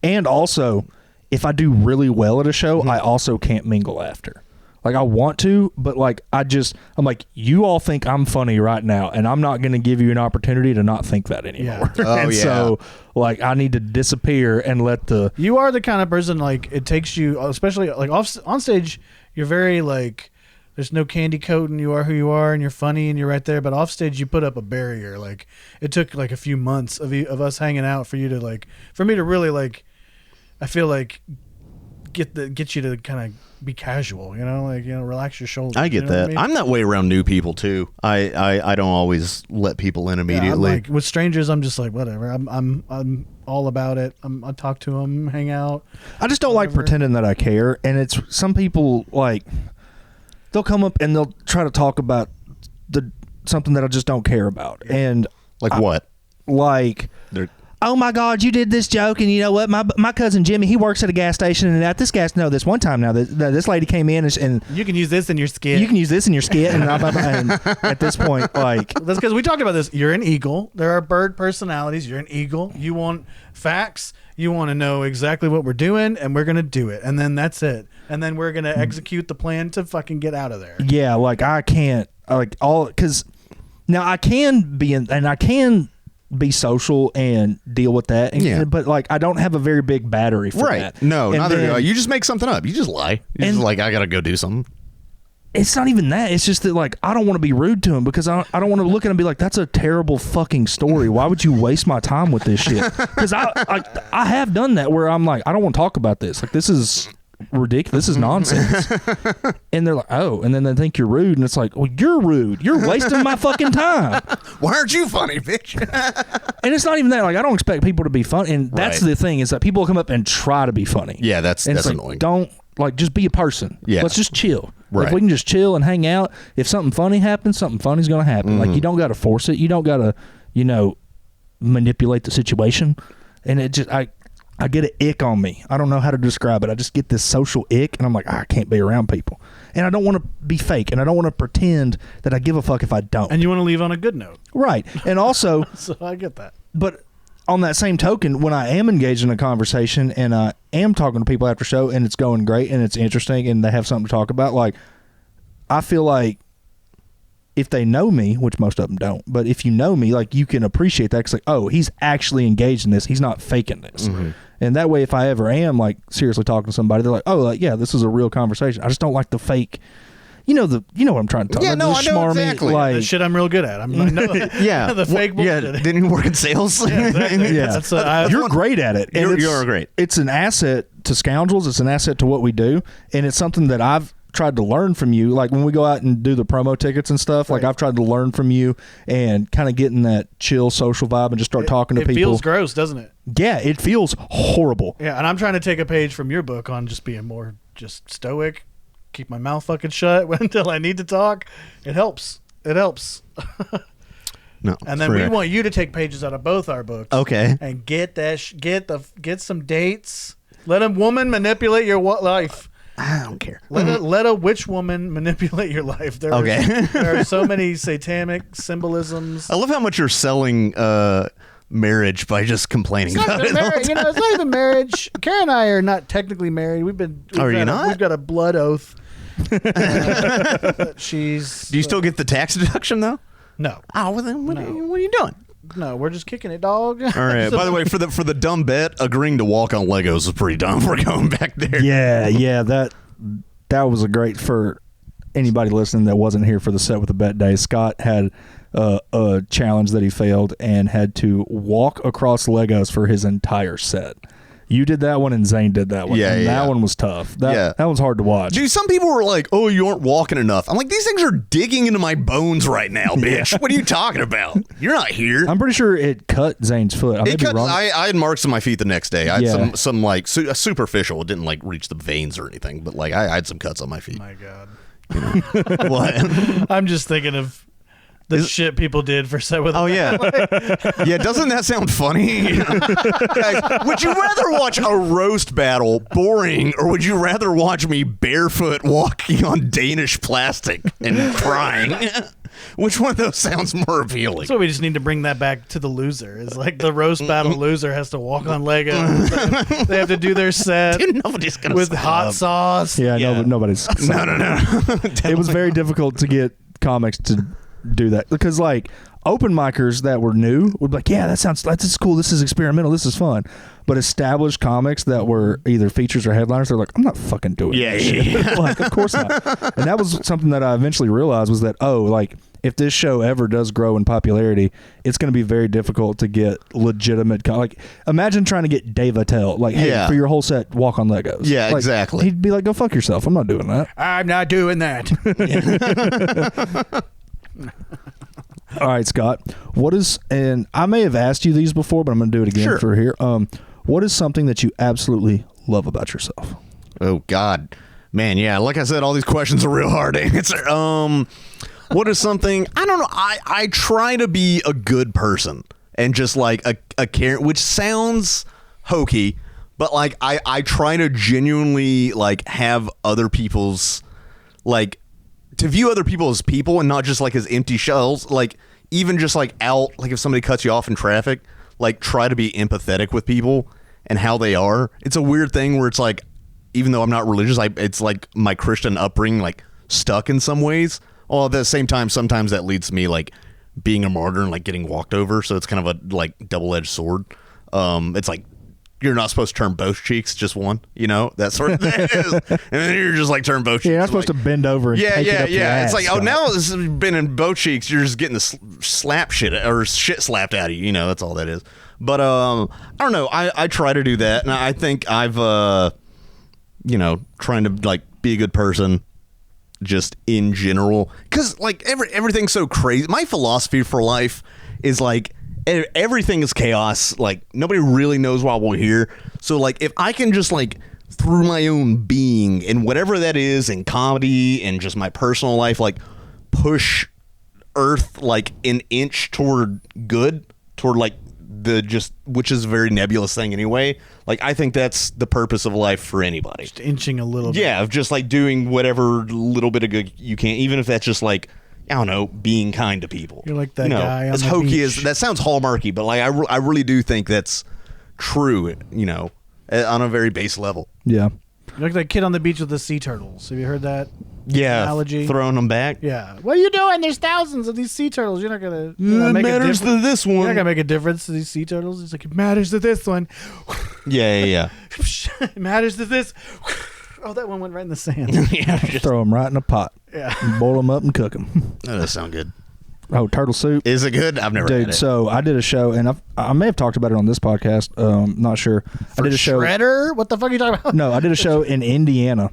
And also, if I do really well at a show, I also can't mingle after. Like I want to, but like I'm like, you all think I'm funny right now, and I'm not going to give you an opportunity to not think that anymore. Yeah. And so like I need to disappear and let You are the kind of person like it takes you, especially like on stage, you're very like, there's no candy coat and you are who you are and you're funny and you're right there. But off stage, you put up a barrier. Like it took like a few months of us hanging out for you to like, for me to really like, I feel like get you to kind of be casual, relax your shoulders. I get that. I'm that way around new people too. I don't always let people in immediately. Yeah, like with strangers, I'm just like whatever. I'm all about it. I talk to them, hang out. I just don't like pretending that I care. And it's some people like, they'll come up and they'll try to talk about something that I just don't care about. And like what? Like, oh my God, you did this joke, and you know what? My cousin Jimmy, he works at a gas station, and at this gas, no, this one time now, this lady came in and you can use this in your skit. You can use this in your skit, and at this point, like that's because we talked about this. You're an eagle. There are bird personalities. You're an eagle. You want facts. You want to know exactly what we're doing, and we're gonna do it, and then that's it. And then we're gonna execute the plan to fucking get out of there. Yeah, like I can't because now I can be social and deal with that. But like I don't have a very big battery for that. No, neither do I. You just make something up. You just lie. You're just like, I gotta go do something. It's not even that. It's just that like I don't want to be rude to him because I don't want to look at him and be like, that's a terrible fucking story. Why would you waste my time with this shit? Because I have done that where I'm like, I don't want to talk about this. Like this is ridiculous. This is nonsense. And they're like, oh, and then they think you're rude, and it's like, well, you're rude. You're wasting my fucking time. Why aren't you funny, bitch? And it's not even that. Like I don't expect people to be funny, and that's the thing is that people come up and try to be funny. Yeah, that's like, annoying. Don't like just be a person. Yeah. Let's just chill. Right. If we can just chill and hang out, if something funny happens, something funny's going to happen. Like, you don't got to force it. You don't got to, manipulate the situation. And it just, I get an ick on me. I don't know how to describe it. I just get this social ick, and I'm like, I can't be around people. And I don't want to be fake, and I don't want to pretend that I give a fuck if I don't. And you want to leave on a good note. Right. And also, So I get that. but on that same token, when I am engaged in a conversation and I am talking to people after show and it's going great and it's interesting and they have something to talk about, like, I feel like if they know me, which most of them don't, but if you know me, like, you can appreciate that. It's like, oh, he's actually engaged in this. He's not faking this. And that way, if I ever am, like, seriously talking to somebody, they're like, oh, like, yeah, this is a real conversation. I just don't like the fake. You know what I'm trying to talk about. Yeah, no, I know exactly. Like, The shit I'm real good at. I'm like, no, Yeah. the fake bullshit. Yeah, didn't you work in sales? Yeah, exactly. Yeah. That's you're great at it. And You're great. It's an asset to Scoundrels. It's an asset to what we do. And it's something that I've tried to learn from you. Like, when we go out and do the promo tickets and stuff, like, I've tried to learn from you and kind of get in that chill social vibe and just start talking to it people. feels gross, doesn't it? Yeah, it feels horrible. Yeah, and I'm trying to take a page from your book on just being more just stoic, keep my mouth fucking shut until I need to talk. It helps. It helps. No. And then we want you to take pages out of both our books. Okay. And get that get some dates. Let a woman manipulate your life. I don't care. Let a witch woman manipulate your life. There are so many satanic symbolisms. I love how much you're selling marriage by just complaining It's not about even it. marriage. It's not even marriage. Karen and I are not technically married. We've got a blood oath. She's. Do you still get the tax deduction though? No. Oh, well then what are you doing? No, we're just kicking it, dog. All right. By the way, for the dumb bet, agreeing to walk on Legos is pretty dumb. We're going back there. Yeah, that was a great, for anybody listening that wasn't here for the Set with the Bet day. Scott had a challenge that he failed and had to walk across Legos for his entire set. You did that one and Zane did that one. Yeah, and yeah. that one was tough. That one's hard to watch. Dude, some people were like, "Oh, you aren't walking enough." I'm like, "These things are digging into my bones right now, bitch. What are you talking about? You're not here." I'm pretty sure it cut Zane's foot. I may be wrong. I had marks on my feet the next day. I had Yeah. some like superficial. It didn't like reach the veins or anything, but like I had some cuts on my feet. My God. What? I'm just thinking of the shit people did for Set with. Oh yeah, yeah. Doesn't that sound funny? Guys, would you rather watch a roast battle boring, or would you rather watch me barefoot walking on Danish plastic and crying? Which one of those sounds more appealing? So we just need to bring that back to the loser. It's like the roast battle loser has to walk on Legos. They have to do their set Dude, nobody's gonna with stop. hot sauce. Yeah, Yeah. no, nobody's. No. It was very difficult to get comics to do that because, like, open micers that were new would be like, yeah, this is cool, this is experimental, this is fun. But established comics that were either features or headliners, they're like, I'm not fucking doing Yeah, this shit. Like, of course not. And that was something that I eventually realized was that, like, if this show ever does grow in popularity, it's going to be very difficult to get legitimate. Like, imagine trying to get Dave Attell, like, hey, for your whole set, walk on Legos. Yeah, Like, exactly. He'd be like, go fuck yourself. I'm not doing that. I'm not doing that. All right, Scott. What is, and I may have asked you these before, but I'm going to do it again for here. What is something that you absolutely love about yourself? Oh God, man, yeah. Like I said, all these questions are real hard to answer. What is something? I don't know. I try to be a good person and just like a care, which sounds hokey, but like I try to genuinely like have other people's like to view other people as people and not just like as empty shells. Like even just like out, like if somebody cuts you off in traffic, like try to be empathetic with people and how they are. It's a weird thing where it's like, even though I'm not religious, it's like my Christian upbringing like stuck in some ways. Well, at the same time, sometimes that leads to me like being a martyr and like getting walked over. So it's kind of a like double-edged sword. It's like you're not supposed to turn both cheeks, just one, that sort of thing. And then you're just like turn both cheeks. Yeah, you're not supposed to bend over and take it up your ass, It's like, Scott. now this has been in both cheeks. You're just getting the slap shit or shit slapped out of you. That's all that is. But I don't know. I try to do that, and I think I've trying to like be a good person. Just in general, because like everything's so crazy. My philosophy for life is like everything is chaos. Like nobody really knows why we're here. So like if I can just like through my own being and whatever that is in comedy and just my personal life, like push Earth like an inch toward good, toward like which is a very nebulous thing anyway. Like I think that's the purpose of life for anybody. Just inching a little bit. Yeah, of just like doing whatever little bit of good you can, even if that's just like, I don't know, being kind to people. You're like that guy on as the hokey beach. as that sounds, hallmarky, but like I really do think that's true, on a very base level. Yeah. You're like that kid on the beach with the sea turtles. Have you heard that? Yeah, Analogy. throwing them back. Yeah. What are you doing? There's thousands of these sea turtles. You're not gonna It make matters a to this You're not one. gonna make a difference to these sea turtles. It's like it matters to this one. Yeah. It matters to this. Oh, that one went right in the sand. Yeah, Throw them right in a pot. Yeah. Boil them up and cook them. that does sound good. Oh, turtle soup. Is it good? I've never had Dude, it. so I did a show, and I may have talked about it on this podcast. Not sure. I did a show. Shredder? What the fuck are you talking about? No, I did a show in Indiana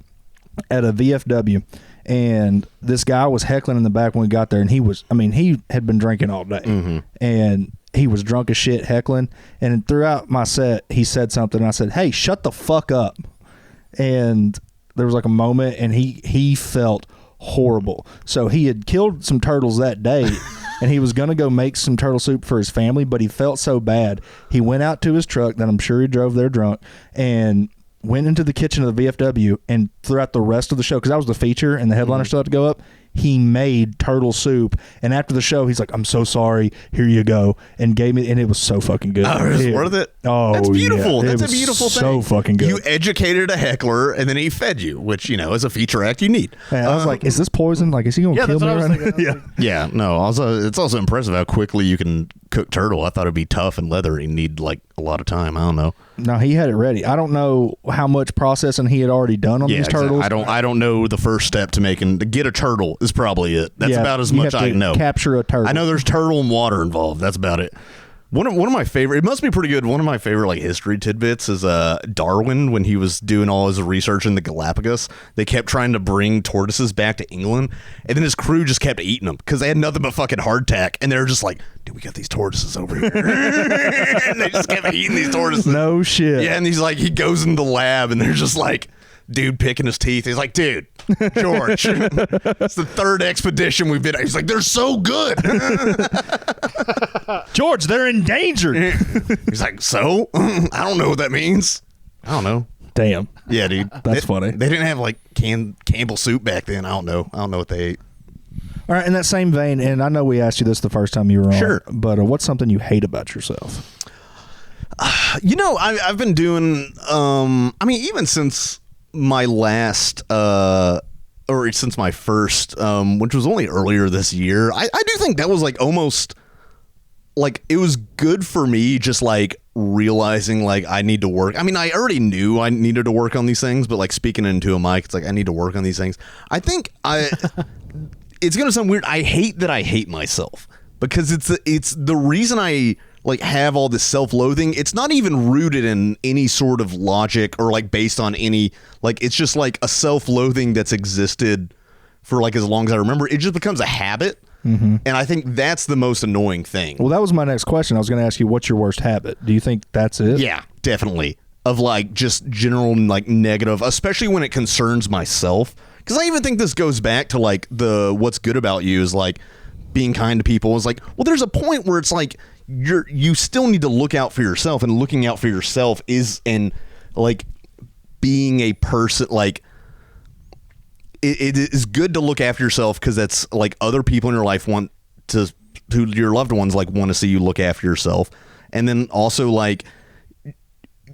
at a VFW, and this guy was heckling in the back when we got there, and he had been drinking all day, and he was drunk as shit heckling, and throughout my set, he said something, and I said, "Hey, shut the fuck up," and there was like a moment, and he felt horrible. So he had killed some turtles that day, and he was going to go make some turtle soup for his family, but he felt so bad. He went out to his truck that I'm sure he drove there drunk and went into the kitchen of the VFW, and throughout the rest of the show, because that was the feature and the headliner still had to go up, he made turtle soup. And after the show, he's like, "I'm so sorry. Here you go," and gave me, and it was so fucking good. Oh, it's worth it. Oh, that's beautiful. Yeah. That's It a was beautiful thing. So fucking good. You educated a heckler, and then he fed you, which as a feature act you need. And I was like, "Is this poison? Like, is he gonna Yeah, kill that's me?" what I was Right thinking. now? I was Yeah. like, Yeah, no. Also, it's also impressive how quickly you can cook turtle. I thought it'd be tough and leathery. You need like a lot of time. I don't know. No, he had it ready. I don't know how much processing he had already done on these turtles. Exactly. I don't know the first step to get a turtle is probably it. That's Yeah, about as you much have to I know. Capture a turtle. I know there's turtle and water involved. That's about it. One of my favorite, it must be pretty good. One of my favorite like history tidbits is Darwin, when he was doing all his research in the Galapagos, they kept trying to bring tortoises back to England, and then his crew just kept eating them because they had nothing but fucking hardtack, and they were just like, "Dude, we got these tortoises over here," and they just kept eating these tortoises. No shit. Yeah, and he goes in the lab, and they're just like, dude picking his teeth. He's like, "Dude, George, it's the third expedition we've been at." He's like, "They're so good." George, they're endangered. He's like, "So? I don't know what that means." I don't know. Damn. Yeah, dude. That's funny. They didn't have like Campbell soup back then. I don't know what they ate. All right, in that same vein, and I know we asked you this the first time you were on. Sure. But what's something you hate about yourself? I've been doing, even since my last, or since my first, which was only earlier this year, I do think that was like almost like it was good for me, just like realizing like I need to work. I mean, I already knew I needed to work on these things, but like speaking into a mic, it's like I need to work on these things. I think it's going to sound weird. I hate that I hate myself because it's the reason I like have all this self-loathing. It's not even rooted in any sort of logic or like based on any, like, it's just like a self-loathing that's existed for like as long as I remember. It just becomes a habit. Mm-hmm. And I think that's the most annoying thing. Well, that was my next question. I was going to ask you, what's your worst habit? Do you think that's it? Yeah, definitely. Of like just general like negative, especially when it concerns myself. Because I even think this goes back to like the what's good about you is like being kind to people. Is like, well, there's a point where it's like you still need to look out for yourself, and looking out for yourself is and like being a person like it is good to look after yourself because that's like other people in your life want to your loved ones like want to see you look after yourself. And then also like,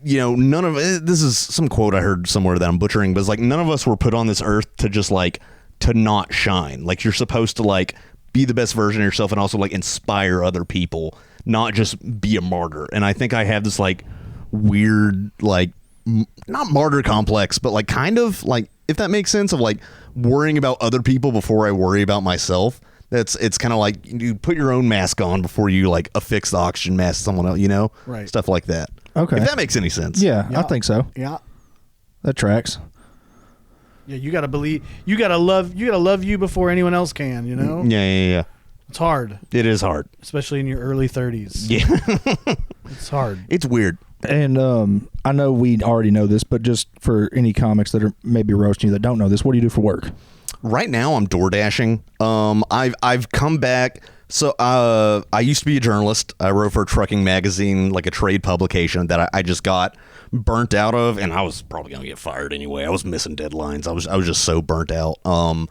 none of this is some quote I heard somewhere that I'm butchering, but it's like none of us were put on this earth to just like to not shine. Like you're supposed to like be the best version of yourself and also like inspire other people, not just be a martyr. And I think I have this like weird like not martyr complex, but like kind of like, if that makes sense, of like worrying about other people before I worry about myself. It's kind of like you put your own mask on before you like affix the oxygen mask to someone else, Right. Stuff like that. Okay. If that makes any sense. Yeah, I think so. Yeah. That tracks. Yeah, you gotta believe. You gotta love you before anyone else can. Yeah. It's hard, It is hard. especially in your early 30s. Yeah. It's hard. It's weird. And I know we already know this, but just for any comics that are maybe roasting you that don't know this, what do you do for work? Right now, I'm door dashing. I've come back. So I used to be a journalist. I wrote for a trucking magazine, like a trade publication that I just got burnt out of, and I was probably gonna get fired anyway. I was missing deadlines. I was just so burnt out and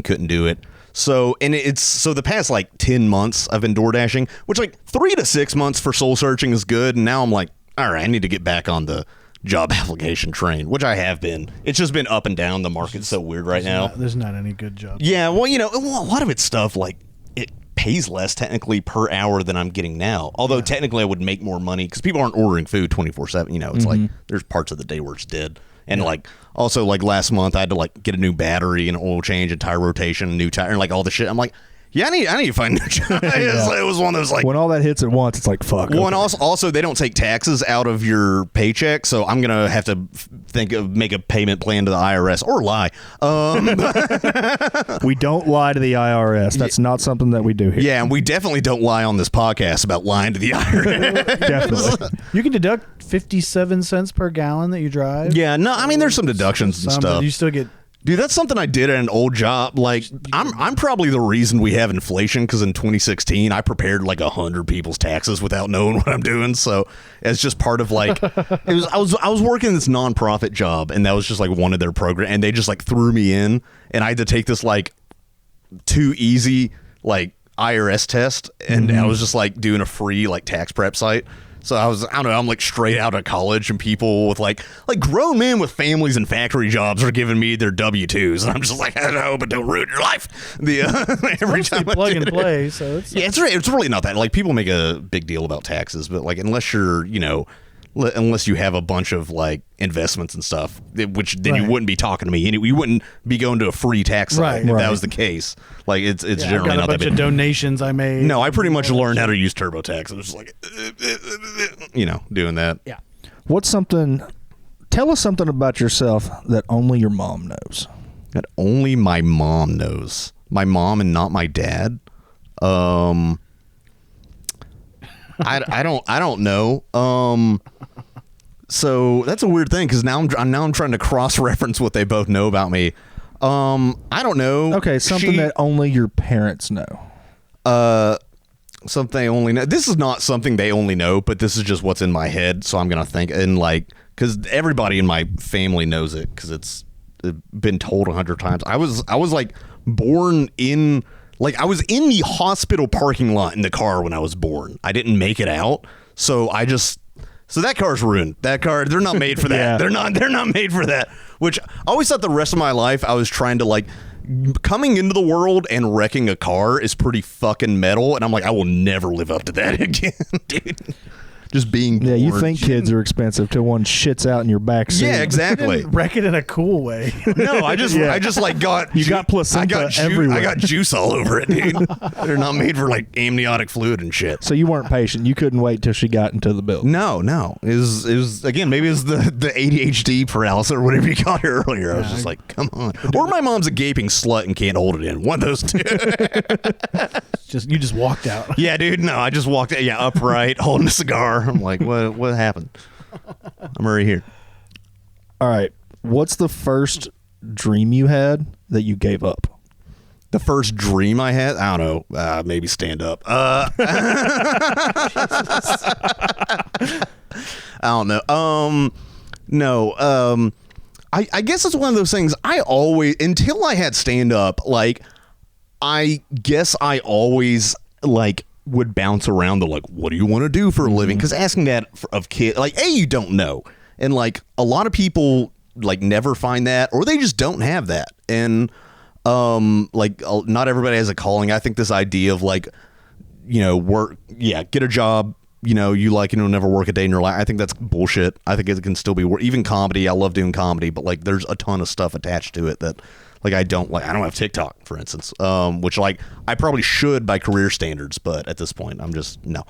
couldn't do it. So so the past like 10 months I've been door dashing, which like 3 to 6 months for soul searching is good. And now I'm like, all right, I need to get back on the job application train, which I have been. It's just been up and down. The market's so weird right now. There's not any good jobs. Yeah, well, a lot of it's stuff like it pays less technically per hour than I'm getting now. Although technically I would make more money because people aren't ordering food 24/7. It's like there's parts of the day where it's dead. And like also like last month I had to like get a new battery and oil change and tire rotation, new tire, and like all the shit. I'm like, yeah, I need to find a new job. It was one of those like when all that hits at once, it's like fuck. Well, and also they don't take taxes out of your paycheck, so I'm gonna have to make a payment plan to the IRS or lie. We don't lie to the IRS. That's not something that we do here. Yeah, and we definitely don't lie on this podcast about lying to the IRS. Definitely. You can deduct 57 cents per gallon that you drive. Yeah, no, I mean there's some deductions and stuff. But you still get. Dude, that's something I did at an old job. Like, I'm probably the reason we have inflation because in 2016 I prepared like 100 people's taxes without knowing what I'm doing. So it's just part of like I was working this nonprofit job, and that was just like one of their programs, and they just like threw me in, and I had to take this like too easy like IRS test, and I was just like doing a free like tax prep site. So I don't know, I'm like straight out of college, and people with like grown men with families and factory jobs are giving me their W-2s, and I'm just like, I know, but don't ruin your life. Every time plug and play, so it's it's really not that. Like, people make a big deal about taxes, but like unless you're, unless you have a bunch of like investments and stuff, which then you wouldn't be talking to me. You wouldn't be going to a free tax site if that was the case. Like it's generally I've got not a bunch that big. of donations I made. No, I pretty much learned how to use TurboTax. I was just like, doing that. Yeah. Tell us something about yourself that only your mom knows. That only my mom knows. My mom and not my dad. I don't know. So that's a weird thing because now I'm trying to cross-reference what they both know about me. I don't know. Okay, something that only your parents know. Something they only know. This is not something they only know, but this is just what's in my head. So I'm gonna think, and like, because everybody in my family knows it because it's been told 100 times. I was like born in. Like, I was in the hospital parking lot in the car when I was born. I didn't make it out, so that car's ruined. That car, they're not made for that. Yeah. They're not made for that. Which I always thought the rest of my life I was trying to like coming into the world and wrecking a car is pretty fucking metal, and I'm like, I will never live up to that again, dude. Just being born. Yeah, you think kids are expensive till one shits out in your back seat. Yeah, exactly. Wreck it in a cool way. No, I just like got got placenta everywhere. I got juice all over it, dude. They're not made for like amniotic fluid and shit. So you weren't patient. You couldn't wait till she got into the building. No. It was again, maybe it was the ADHD paralysis or whatever you called it earlier. I was just like, come on. Or my mom's a gaping slut and can't hold it in. One of those two. You just walked out. Yeah, dude. No, I just walked upright, holding a cigar. I'm like, what happened? I'm already here. All right. What's the first dream you had that you gave up? The first dream I had? I don't know. Maybe stand up. I don't know. No. I guess it's one of those things I always, until I had stand up, like, I guess I always, like, would bounce around the, like, what do you want to do for a living? Because asking that of kids, like, you don't know. And, like, a lot of people, like, never find that, or they just don't have that. And, like, not everybody has a calling. I think this idea of, like, work, get a job, you like, never work a day in your life. I think that's bullshit. I think it can still be even comedy. I love doing comedy, but, like, there's a ton of stuff attached to it that, like, I don't have TikTok, for instance, which, like, I probably should by career standards, but at this point I'm just no.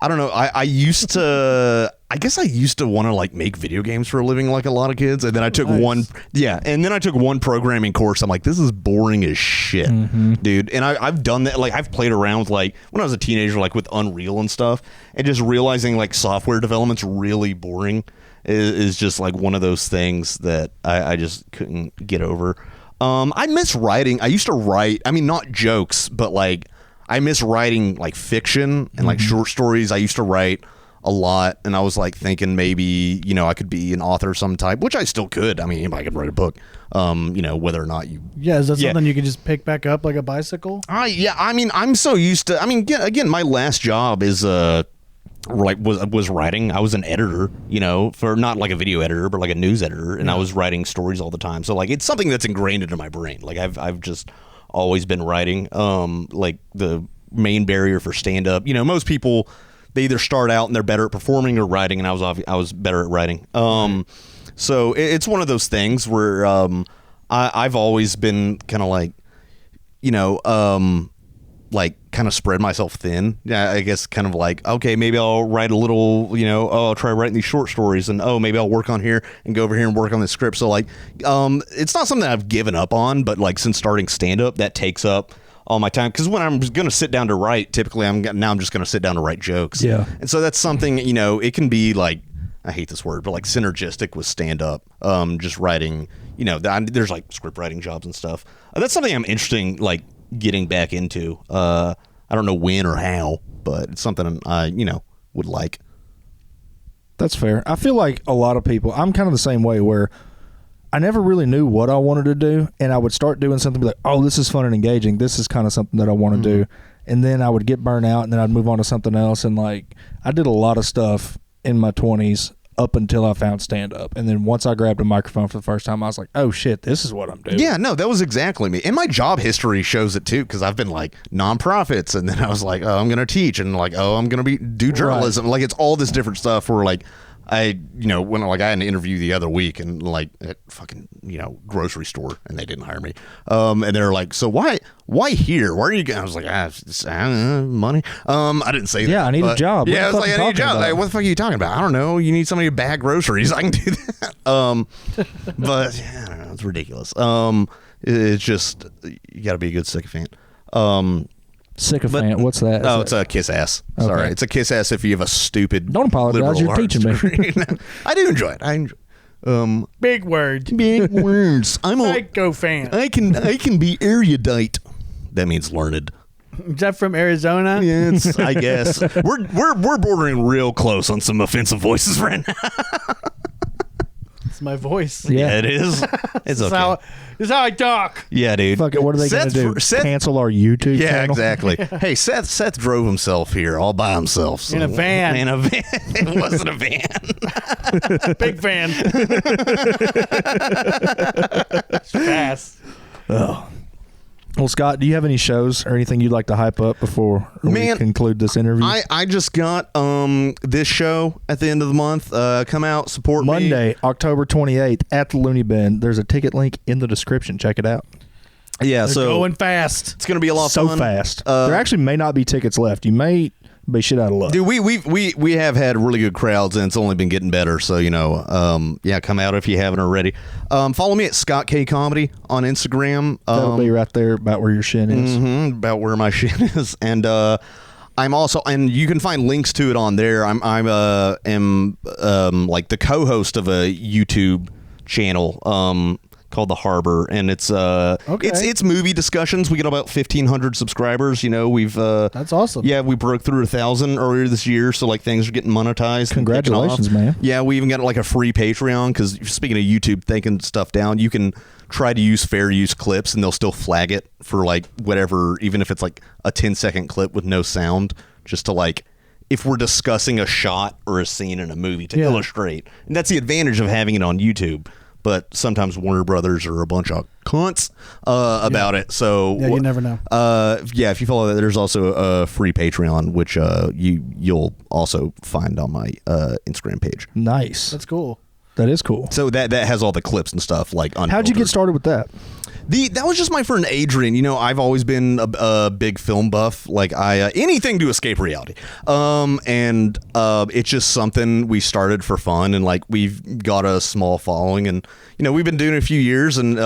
I don't know. I used to. I guess I used to want to like make video games for a living, like a lot of kids, and then I took one. Yeah, and then I took one programming course. I'm like, this is boring as shit, dude. And I've done that. Like I've played around with like when I was a teenager, like with Unreal and stuff, and just realizing like software development's really boring is just like one of those things that I just couldn't get over. I miss writing. I used to write. I mean, not jokes, but like. I miss writing like fiction and like short stories. I used to write a lot, and I was like thinking maybe, you know, I could be an author of some type, which I still could. I mean, anybody could write a book, you know, whether or not you. Yeah, is that something you could just pick back up like a bicycle? Yeah, I mean, I'm so used to. I mean, again, my last job is like was writing. I was an editor, you know, for not like a video editor, but like a news editor, and I was writing stories all the time. So like, it's something that's ingrained into my brain. Like I've just always been writing. Like the main barrier for stand up, you know, most people, they either start out and they're better at performing or writing, and I was better at writing. So it's one of those things where I've always been kind of like, you know, like kind of spread myself thin. Yeah, I guess kind of like, okay, maybe I'll write a little, you know, I'll try writing these short stories, and maybe I'll work on here and go over here and work on the script. So like, it's not something that I've given up on, but like since starting stand up, that takes up all my time, because when I'm going to sit down to write, typically I'm just going to sit down to write jokes. Yeah. And so that's something, you know, it can be like, I hate this word, but like synergistic with stand up, just writing, you know, there's like script writing jobs and stuff. That's something I'm interesting, like getting back into. I don't know when or how, but it's something I, you know, would like. That's fair. I feel like a lot of people, I'm kind of the same way, where I never really knew what I wanted to do, and I would start doing something, be like, oh, this is fun and engaging. This is kind of something that I want to do. And then I would get burnt out, and then I'd move on to something else. And like, I did a lot of stuff in my 20s up until I found stand-up. And then once I grabbed a microphone for the first time, I was like, oh shit, this is what I'm doing. Yeah, no, that was exactly me. And my job history shows it too, because I've been like nonprofits, and then I was like, oh, I'm going to teach, and like, oh, I'm going to do journalism. Like, it's all this different stuff where like, I, you know, when like I had an interview the other week, and like at fucking, you know, grocery store, and they didn't hire me. And they're like, so why here? Why are you going? I was like, I don't know, money. I didn't say that. Yeah, I need a job. Yeah, I was like, I need a job. Like, what the fuck are you talking about? I don't know. You need somebody to bag groceries. I can do that. But yeah, I don't know. It's ridiculous. It's just, you got to be a good sycophant. Sycophant, what's that? It's a kiss ass. Sorry, Okay. it's a kiss ass if you have a stupid. Don't apologize. You're teaching me. I do enjoy it. I enjoy. Big word. Big words. Psycho fan. I can be erudite. That means learned. Is that from Arizona? Yeah, I guess we're bordering real close on some offensive voices right now. It's my voice. Yeah. It is. It's okay. This is how I talk. Yeah, dude. Fuck it, what are they going to do? Cancel our YouTube Yeah, channel? exactly. Hey, Seth drove himself here all by himself. So. In a van. In a van. It wasn't a van. Big fan. It's fast. Oh. Well, Scott, do you have any shows or anything you'd like to hype up before we conclude this interview? I just got this show at the end of the month. Come out, support Monday, October 28th at the Looney Bin. There's a ticket link in the description. Check it out. Yeah, They're going fast. It's going to be a lot of fun. So fast. There actually may not be tickets left. You may be shit out of luck. Dude, we have had really good crowds, and it's only been getting better. So, you know, yeah, come out if you haven't already. Follow me at Scott K Comedy on Instagram. That'll be right there about where your shit is. About where my shit is. And I'm also, and you can find links to it on there. I'm like the co-host of a YouTube channel called The Harbor, and it's it's movie discussions. We get about 1,500 subscribers. You know, we've that's awesome. Yeah, we broke through 1,000 earlier this year, so like things are getting monetized. Congratulations, man. Yeah, we even got like a free Patreon, because speaking of YouTube taking stuff down, you can try to use fair use clips, and they'll still flag it for like whatever, even if it's like a 10-second clip with no sound, just to like, if we're discussing a shot or a scene in a movie to illustrate. And that's the advantage of having it on YouTube. But sometimes Warner Brothers are a bunch of cunts about it. So yeah, you never know. Yeah, if you follow that, there's also a free Patreon, which you'll also find on my Instagram page. Nice. That's cool. That is cool. So that has all the clips and stuff. Like, how'd you get started with that? That was just my friend Adrian. I've always been a big film buff. Like anything to escape reality. And it's just something we started for fun, and like we've got a small following, and we've been doing it a few years, and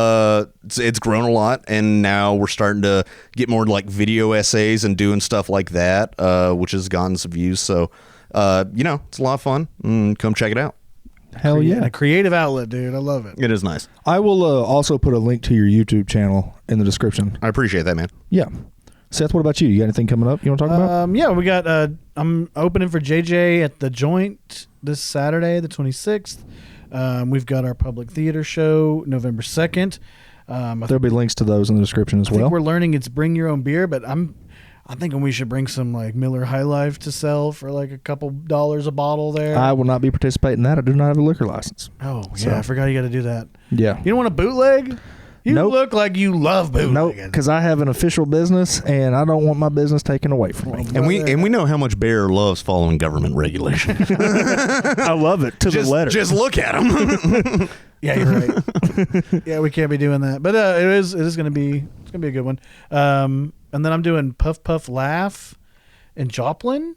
it's grown a lot, and now we're starting to get more like video essays and doing stuff like that, which has gotten some views. So it's a lot of fun. Come check it out. Hell yeah. A creative outlet, dude. I love it. It is nice. I will also put a link to your YouTube channel in the description. I appreciate that, man. Yeah. Seth, what about you? You got anything coming up you want to talk about? Yeah, we got. I'm opening for JJ at the Joint this Saturday, the 26th. We've got our public theater show November 2nd. There'll be links to those in the description as I think well. we're learning it's bring your own beer, but I'm thinking we should bring some like Miller High Life to sell for like a couple dollars a bottle there. I will not be participating in that. I do not have a liquor license. Oh, So- yeah, I forgot you got to do that. Yeah. You don't want a bootleg? You Nope. look like you love bootlegging. Nope, because I have an official business, and I don't want my business taken away from me. And we know how much Bair loves following government regulation. I love it to the letter. Just look at him. Yeah, you're right. Yeah, we can't be doing that, but it is going to be a good one. And then I'm doing Puff Puff Laugh in Joplin,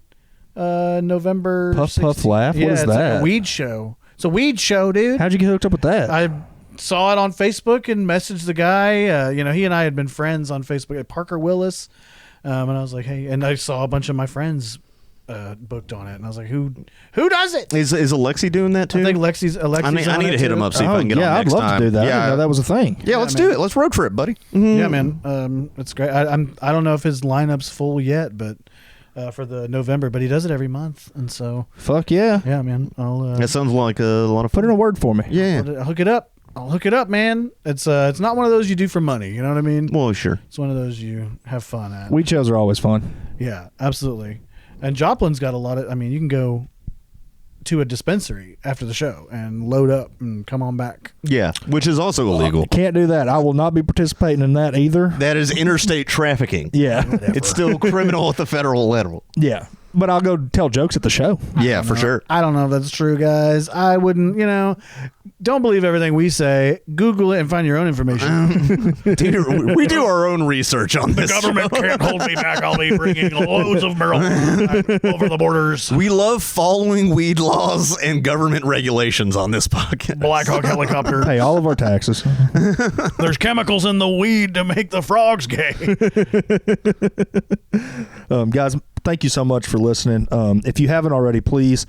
November. Puff Puff 16th. Laugh? What Yeah, is it's like that? a weed show. It's a weed show, dude. How'd you get hooked up with that? I saw it on Facebook and messaged the guy. He and I had been friends on Facebook at Parker Willis, and I was like, hey, and I saw a bunch of my friends booked on it, and I was like, who does it? Is Alexi doing that too? I think Alexi's I need on to it hit too. him up, see if I can get yeah, on I'd next love time. to do that. I Yeah, didn't know that was a thing. yeah, let's man. do it. Let's road trip, buddy. Yeah, man. It's great. I don't know if his lineup's full yet, but for the November, but he does it every month, and so Fuck yeah. yeah, man. I'll That sounds like a lot of Put in fun. a word for me. Yeah. I'll hook it up. I'll hook it up, man. It's not one of those you do for money. You know what I mean? Well, sure. It's one of those you have fun at. Weed shows are always fun. Yeah, absolutely. And Joplin's got a lot of. I mean, you can go to a dispensary after the show and load up and come on back. Yeah, which is also illegal. Can't do that. I will not be participating in that either. That is interstate trafficking. Yeah. It's still criminal at the federal level. Yeah. But I'll go tell jokes at the show. Yeah, for sure. I don't know if that's true, guys. I wouldn't. Don't believe everything we say. Google it and find your own information. Dude, we do our own research on this. Can't hold me back. I'll be bringing loads of marijuana over the borders. We love following weed laws and government regulations on this podcast. Black Hawk helicopter. Pay all of our taxes. There's chemicals in the weed to make the frogs gay. Guys, thank you so much for listening. If you haven't already, please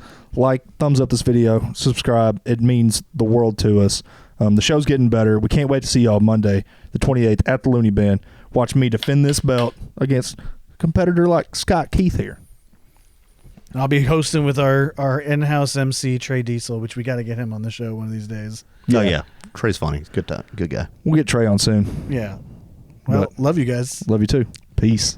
thumbs up this video, subscribe. It means the world to us. The show's getting better. We can't wait to see y'all Monday, the 28th at the Looney Bin. Watch me defend this belt against a competitor like Scott Keith here. I'll be hosting with our in-house MC, Trey Diesel, which we got to get him on the show one of these days. Oh, yeah. Trey's funny. He's a good guy. We'll get Trey on soon. Yeah. Well, But- love you guys. Love you too. Peace.